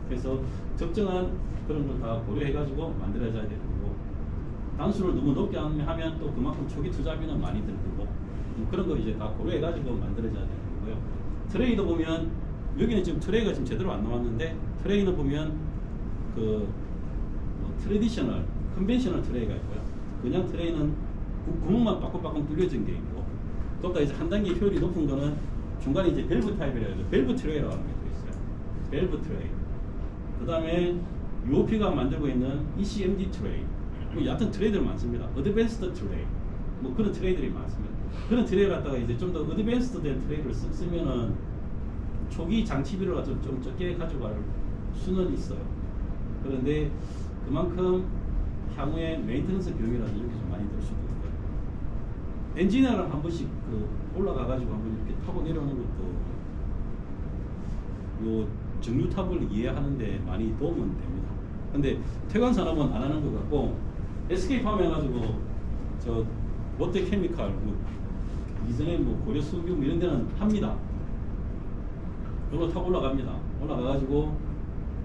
그래서 적정한 그런 걸 다 고려해 가지고 만들어져야 되는 거고 단수를 너무 높게 하면 또 그만큼 초기 투자비는 많이 들 거고 그런 거 이제 다 고려해 가지고 만들어져야 되는 거고요. 트레이도 보면 여기는 지금 트레이가 지금 제대로 안 나왔는데 트레이는 보면 그 트레디셔널, 컨벤셔널 트레이가 있고요. 그냥 트레이는 구멍만 빠끔빠끔 뚫려진 게 있고 또다 이제 한 단계 효율이 높은 거는 중간에 이제 밸브 타입이라고 해서 밸브 트레이라고 하는 게 또 있어요. 밸브 트레이. 그 다음에 UOP가 만들고 있는 ECMD 트레이. 뭐 얕은 트레이들 많습니다. 어드밴스드 트레이. 뭐 그런 트레이들이 많습니다. 그런 트레이를 갖다가 이제 좀 더 어드밴스드 된 트레이를 쓰면은 초기 장치비를 좀 적게 가져갈 수는 있어요. 그런데 그만큼 향후에 메인테넌스 비용이라든지 이렇게 좀 많이 들 수도 있고요. 엔지니어랑 한 번씩 그 올라가가지고 한번 이렇게 타고 내려오는 것도 요 정유탑을 이해하는데 많이 도움은 됩니다. 근데 태광 산업은 안 하는 것 같고 SK 파워 해가지고 저 롯데케미칼 뭐 이전에 뭐 고려수교 뭐 이런 데는 합니다. 이걸로 타고 올라갑니다. 올라가가지고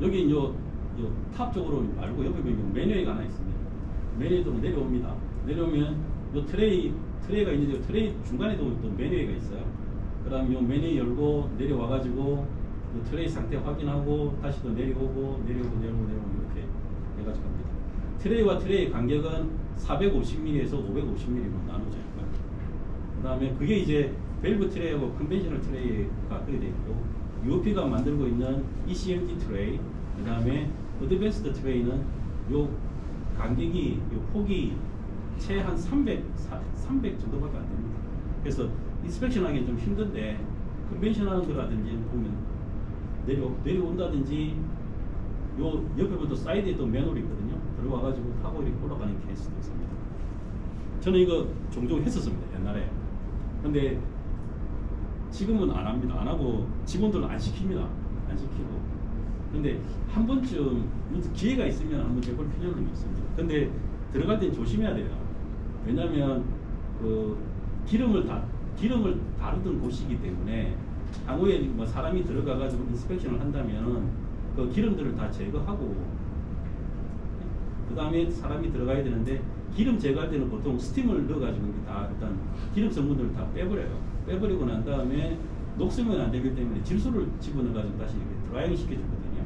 여기 요 탑 쪽으로 말고 옆에 보면 매뉴얼가 하나 있습니다. 매뉴얼로 내려옵니다. 내려오면 요 트레이가 있는데 트레이 중간에도 또 매뉴얼가 있어요. 그 다음 요 매뉴얼 열고 내려와가지고 요 트레이 상태 확인하고 다시 또 내려오고 이렇게 해가지고 갑니다. 트레이와 트레이 간격은 450mm에서 550mm로 나눠져 있고요. 그 다음에 그게 이제 밸브 트레이하고 컨벤셔널 트레이가 그렇게 되어 있고 UOP가 만들고 있는 ECMD 트레이 그 다음에 어드밴스드 트레이는 요 간격이 요 폭이 채 한 300 정도밖에 안 됩니다. 그래서 인스펙션 하기는 좀 힘든데 컨벤셔널 거라든지 보면 내려온다든지 요 옆에 보면 또 사이드에 또 맨홀이 있거든요. 들어와가지고 타고 이렇게 올라가는 케이스도 있습니다. 저는 이거 종종 했었습니다. 옛날에. 근데 지금은 안 합니다. 안 하고 직원들은 안 시킵니다. 안 시키고. 근데 한 번쯤 기회가 있으면 한번 해볼 필요는 있습니다. 근데 들어갈 때 조심해야 돼요. 왜냐하면 그 기름을 다루던 곳이기 때문에 향후에 뭐 사람이 들어가가지고 인스펙션을 한다면 그 기름들을 다 제거하고 그 다음에 사람이 들어가야 되는데 기름 제거할 때는 보통 스팀을 넣어가지고 다 일단 기름 성분들을 다 빼버려요. 빼버리고 난 다음에 녹슬면 안 되기 때문에 질소를 집어넣어가지고 다시 이렇게 드라이잉 시켜주거든요.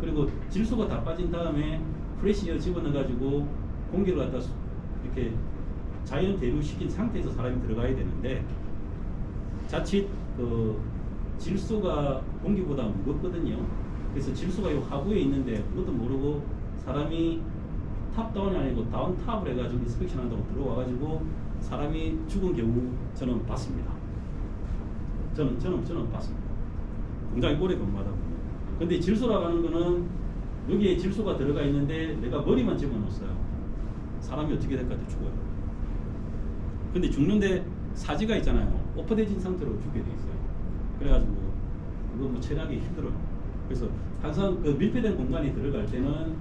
그리고 질소가 다 빠진 다음에 프레시어 집어넣어가지고 공기를 갖다 이렇게 자연 대류시킨 상태에서 사람이 들어가야 되는데 자칫 그 질소가 공기보다 무겁거든요. 그래서 질소가 이 하부에 있는데 그것도 모르고 사람이 탑다운이 아니고 다운탑을 해가지고 인스펙션 한다고 들어와가지고 사람이 죽은 경우 저는 봤습니다. 저는 봤습니다. 공장에 오래 근무하다 보면. 근데 질소라고 하는 거는 여기에 질소가 들어가 있는데 내가 머리만 집어넣었어요. 사람이 어떻게 될 것 같아? 죽어요. 근데 죽는데 사지가 있잖아요. 오퍼돼진 상태로 죽게 돼 있어요. 그래가지고 그거 뭐 처리하기 힘들어요. 그래서 항상 그 밀폐된 공간에 들어갈 때는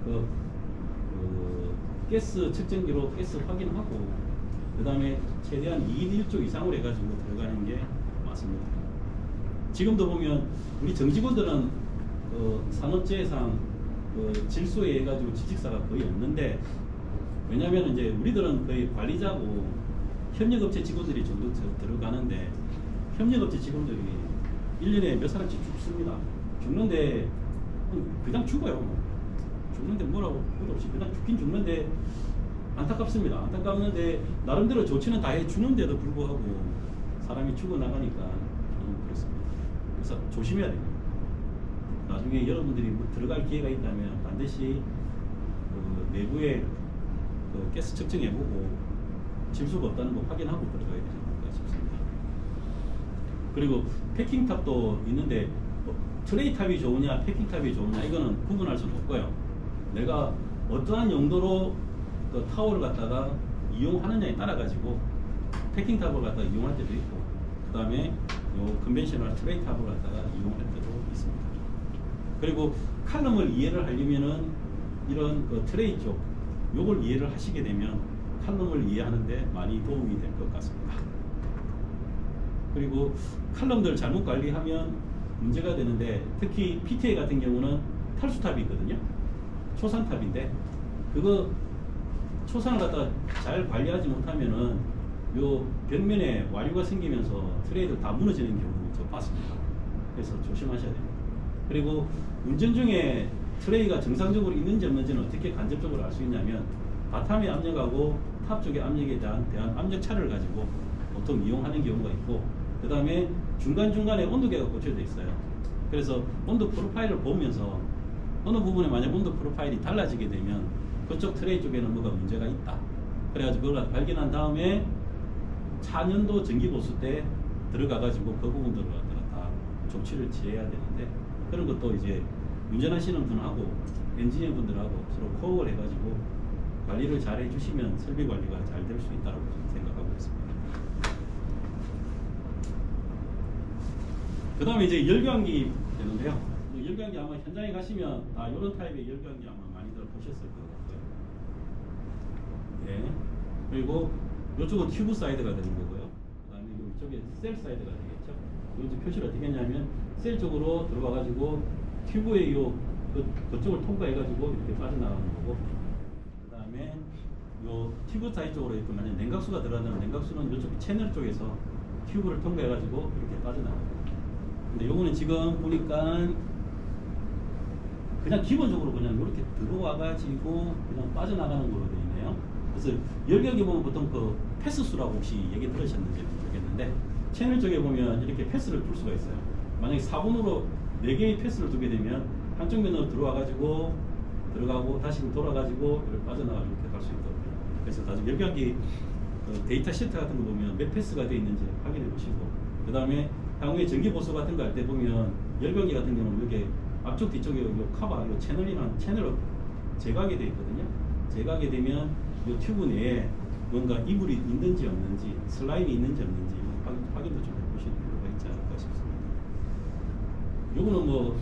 그 가스 측정기로 가스 확인하고 그 다음에 최대한 2인 1조 이상으로 해가지고 들어가는 게 맞습니다. 지금도 보면 우리 정직원들은 산업재해상 질소에 의해 가지고 지식사가 거의 없는데, 왜냐하면 이제 우리들은 거의 관리자고 협력업체 직원들이 좀 더 들어가는데, 협력업체 직원들이 1년에 몇 사람씩 죽습니다. 죽는데 그냥 죽어요. 죽는데 뭐라고 그것 없이 그냥 죽긴 죽는데 안타깝습니다. 안타깝는데 나름대로 조치는 다 해주는데도 불구하고 사람이 죽어나가니까 저는 그렇습니다. 그래서 조심해야 됩니다. 나중에 여러분들이 뭐 들어갈 기회가 있다면 반드시 내부에 가스 측정해보고 질소가 없다는 거 확인하고 들어가야 되지 않을까 싶습니다. 그리고 패킹탑도 있는데 트레이탑이 좋으냐 패킹탑이 좋으냐 이거는 구분할 수는 없고요. 내가 어떠한 용도로 그 타워를 갖다가 이용하느냐에 따라 가지고 패킹탑을 갖다가 이용할 때도 있고, 그 다음에 요 컨벤셔널 트레이탑을 갖다가 이용할 때도 있습니다. 그리고 칼럼을 이해를 하려면은 이런 그 트레이 쪽 요걸 이해를 하시게 되면 칼럼을 이해하는데 많이 도움이 될 것 같습니다. 그리고 칼럼들 잘못 관리하면 문제가 되는데, 특히 PTA 같은 경우는 탈수탑이 있거든요. 초산탑인데 그거 초산을 갖다 잘 관리하지 못하면은 요 벽면에 와류가 생기면서 트레이도 다 무너지는 경우 저 봤습니다. 그래서 조심하셔야 됩니다. 그리고 운전 중에 트레이가 정상적으로 있는지 없는지는 어떻게 간접적으로 알 수 있냐면, 바텀의 압력하고 탑 쪽의 압력에 대한 압력 차를 가지고 보통 이용하는 경우가 있고, 그 다음에 중간중간에 온도계가 꽂혀져 있어요. 그래서 온도 프로파일을 보면서 어느 부분에 만약 온도 프로파일이 달라지게 되면 그쪽 트레이 쪽에는 뭐가 문제가 있다. 그래가지고 그걸 발견한 다음에 차년도 정기보수 때 들어가가지고 그 부분들을 갖다가 다 조치를 취해야 되는데, 그런 것도 이제 운전하시는 분하고 엔지니어 분들하고 서로 코어를 해가지고 관리를 잘 해주시면 설비 관리가 잘 될 수 있다고 생각하고 있습니다. 그 다음에 이제 열교환기 되는데요. 열교환기 아마 현장에 가시면 이런 타입의 열교환기 아마 많이들 보셨을 것 같고요. 네. 그리고 이쪽은 튜브 사이드가 되는 거고요. 그 다음에 이쪽에 셀 사이드가 되겠죠. 이거 표시를 어떻게 했냐면 셀 쪽으로 들어와가지고 튜브의 그쪽을 통과해가지고 이렇게 빠져나가는 거고, 그 다음에 요 튜브 사이드 쪽으로 이렇게 만약 냉각수가 들어가면 냉각수는 이쪽 채널 쪽에서 튜브를 통과해가지고 이렇게 빠져나가요. 근데 요거는 지금 보니까 그냥 기본적으로 그냥 이렇게 들어와가지고 그냥 빠져나가는 걸로 되어 있네요. 그래서 열격에 보면 보통 그 패스수라고 혹시 얘기 들으셨는지 모르겠는데, 채널 쪽에 보면 이렇게 패스를 둘 수가 있어요. 만약에 4번으로 4개의 패스를 두게 되면 한쪽 면으로 들어와가지고 들어가고 다시 돌아가지고 이렇게 빠져나가고 이렇게 갈 수 있거든요. 그래서 나중에 열격이 데이터 시트 같은 거 보면 몇 패스가 되어 있는지 확인해 보시고, 그 다음에 향후에 전기 보수 같은 거 할 때 보면 열변기 같은 경우는 여기 앞쪽 뒤쪽에 요 카바, 요 채널을 제거하게 되어 있거든요. 제거하게 되면 요 튜브 내에 뭔가 이물이 있는지 없는지, 슬라임이 있는지 없는지 확인도 좀 해보시는 필요가 있지 않을까 싶습니다. 요거는 뭐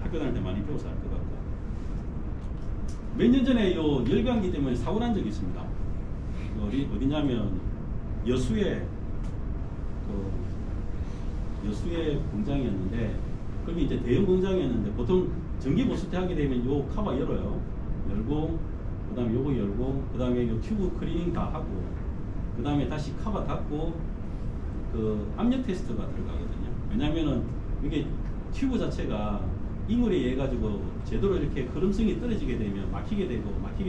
학교 다닐 때 많이 배워서 알 것 같고, 몇 년 전에 요 열변기 때문에 사고 난 적이 있습니다. 어디냐면 여수에 공장이었는데, 거기 이제 대형 공장이었는데 보통 전기 보수 때 하게 되면 요 카바 열어요. 열고, 그 다음에 요거 열고, 그 다음에 요 튜브 클리닝 다 하고, 그 다음에 다시 카바 닫고 그 압력 테스트가 들어가거든요. 왜냐면은 이게 튜브 자체가 이물에 의해 가지고 제대로 이렇게 흐름성이 떨어지게 되면 막히게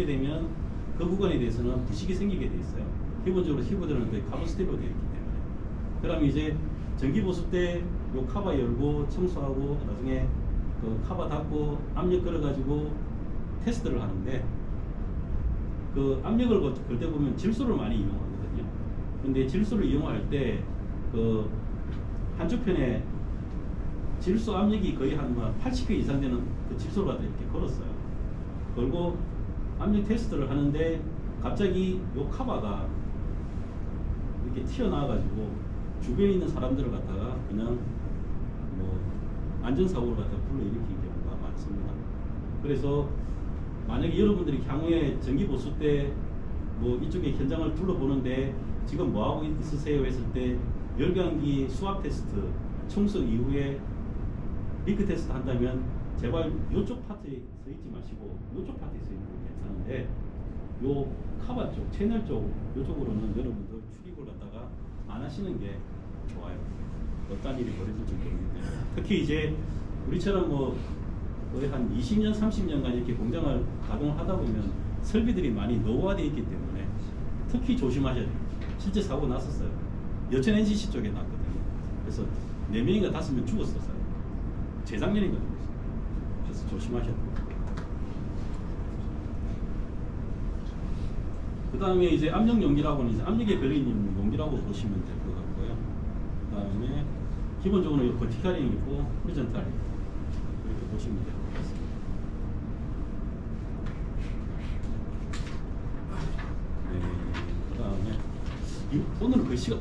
되면 그 구간에 대해서는 부식이 생기게 돼 있어요. 기본적으로 튜브들은 거의 카본 스틸로 되어 있기 때문에. 그럼 이제 전기 보수 때 요 카바 열고 청소하고 나중에 그 카바 닫고 압력 걸어가지고 테스트를 하는데, 그 압력을 걸 때 보면 질소를 많이 이용하거든요. 근데 질소를 이용할 때 그 한쪽 편에 질소 압력이 거의 한 80회 이상 되는 그 질소를 갖다 이렇게 걸었어요. 걸고 압력 테스트를 하는데 갑자기 요 카바가 이렇게 튀어나와가지고 주변에 있는 사람들을 갖다가 그냥 뭐 안전사고를 갖다 불러일으키는 경우가 많습니다. 그래서 만약에 여러분들이 향후에 정기보수 때 뭐 이쪽에 현장을 둘러보는데 지금 뭐하고 있으세요 했을 때 열감기 수압 테스트 청소 이후에 리크 테스트 한다면 제발 이쪽 파트에 서 있지 마시고 이쪽 파트에 서 있는 건 괜찮은데 요 카바 쪽, 채널 쪽 이쪽으로는 여러분들 출입을 갖다가 안 하시는 게 좋아요. 어떤 일이 벌어질지 모르기 때문에. 특히 이제 우리처럼 뭐 거의 한 20년, 30년간 이렇게 공장을 가동을 하다 보면 설비들이 많이 노후화되어 있기 때문에 특히 조심하셔야 돼요. 실제 사고 났었어요. 여천 NCC 쪽에 났거든요. 그래서 4명인가 5명 죽었었어요. 재작년인가 죽었어요. 그래서 조심하셔야 돼요. 그 다음에 이제 압력 용기라고는 이제 압력에 걸린 용기라고 보시면 될 것 같고요. 그 다음에 기본적으로 버티칼이 있고 호리전탈이 이렇게 보시면 될 것 같습니다. 네, 그 다음에 오늘은 거의 시간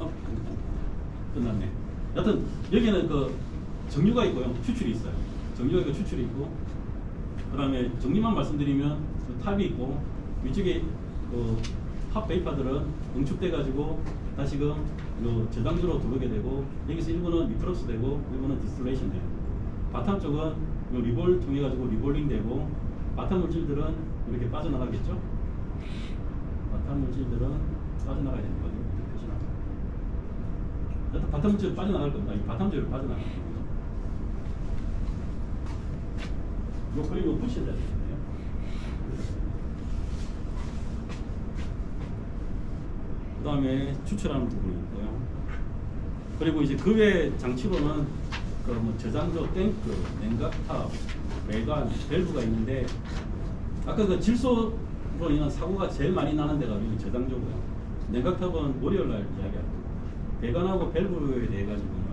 끝났네. 여튼 여기는 그 정류가 있고요, 추출이 있어요. 정류가 있고 추출이 있고, 그 다음에 정리만 말씀드리면 그 탑이 있고 위쪽에 그 탑 베이파들은 응축돼 가지고 다시금 요 저장주로 들어오게 되고 여기서 일부는 리프럭스 되고 일부는 디스틸레이션 되고 바탕 쪽은 요 리볼 통해 가지고 리볼링 되고 바탕 물질들은 이렇게 빠져나가겠죠. 바탕 물질들은 빠져나가야 되는 거죠. 일단 바탕 물질 빠져나갈 겁니다. 이 바탕 물질 빠져나갈 겁니다. 요 그리고 푸셔야 되겠네요. 그 다음에 추출하는 부분이 있고요. 그리고 이제 그 외 장치로는 그 뭐 저장조, 탱크, 냉각탑, 배관, 밸브가 있는데 아까 그 질소로 인한 사고가 제일 많이 나는 데가 여기 저장조고요. 냉각탑은 월요일날 이야기하고 배관하고 밸브에 대해 가지고는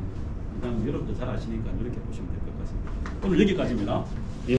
일단 여러분들 잘 아시니까 이렇게 보시면 될 것 같습니다. 오늘 여기까지입니다.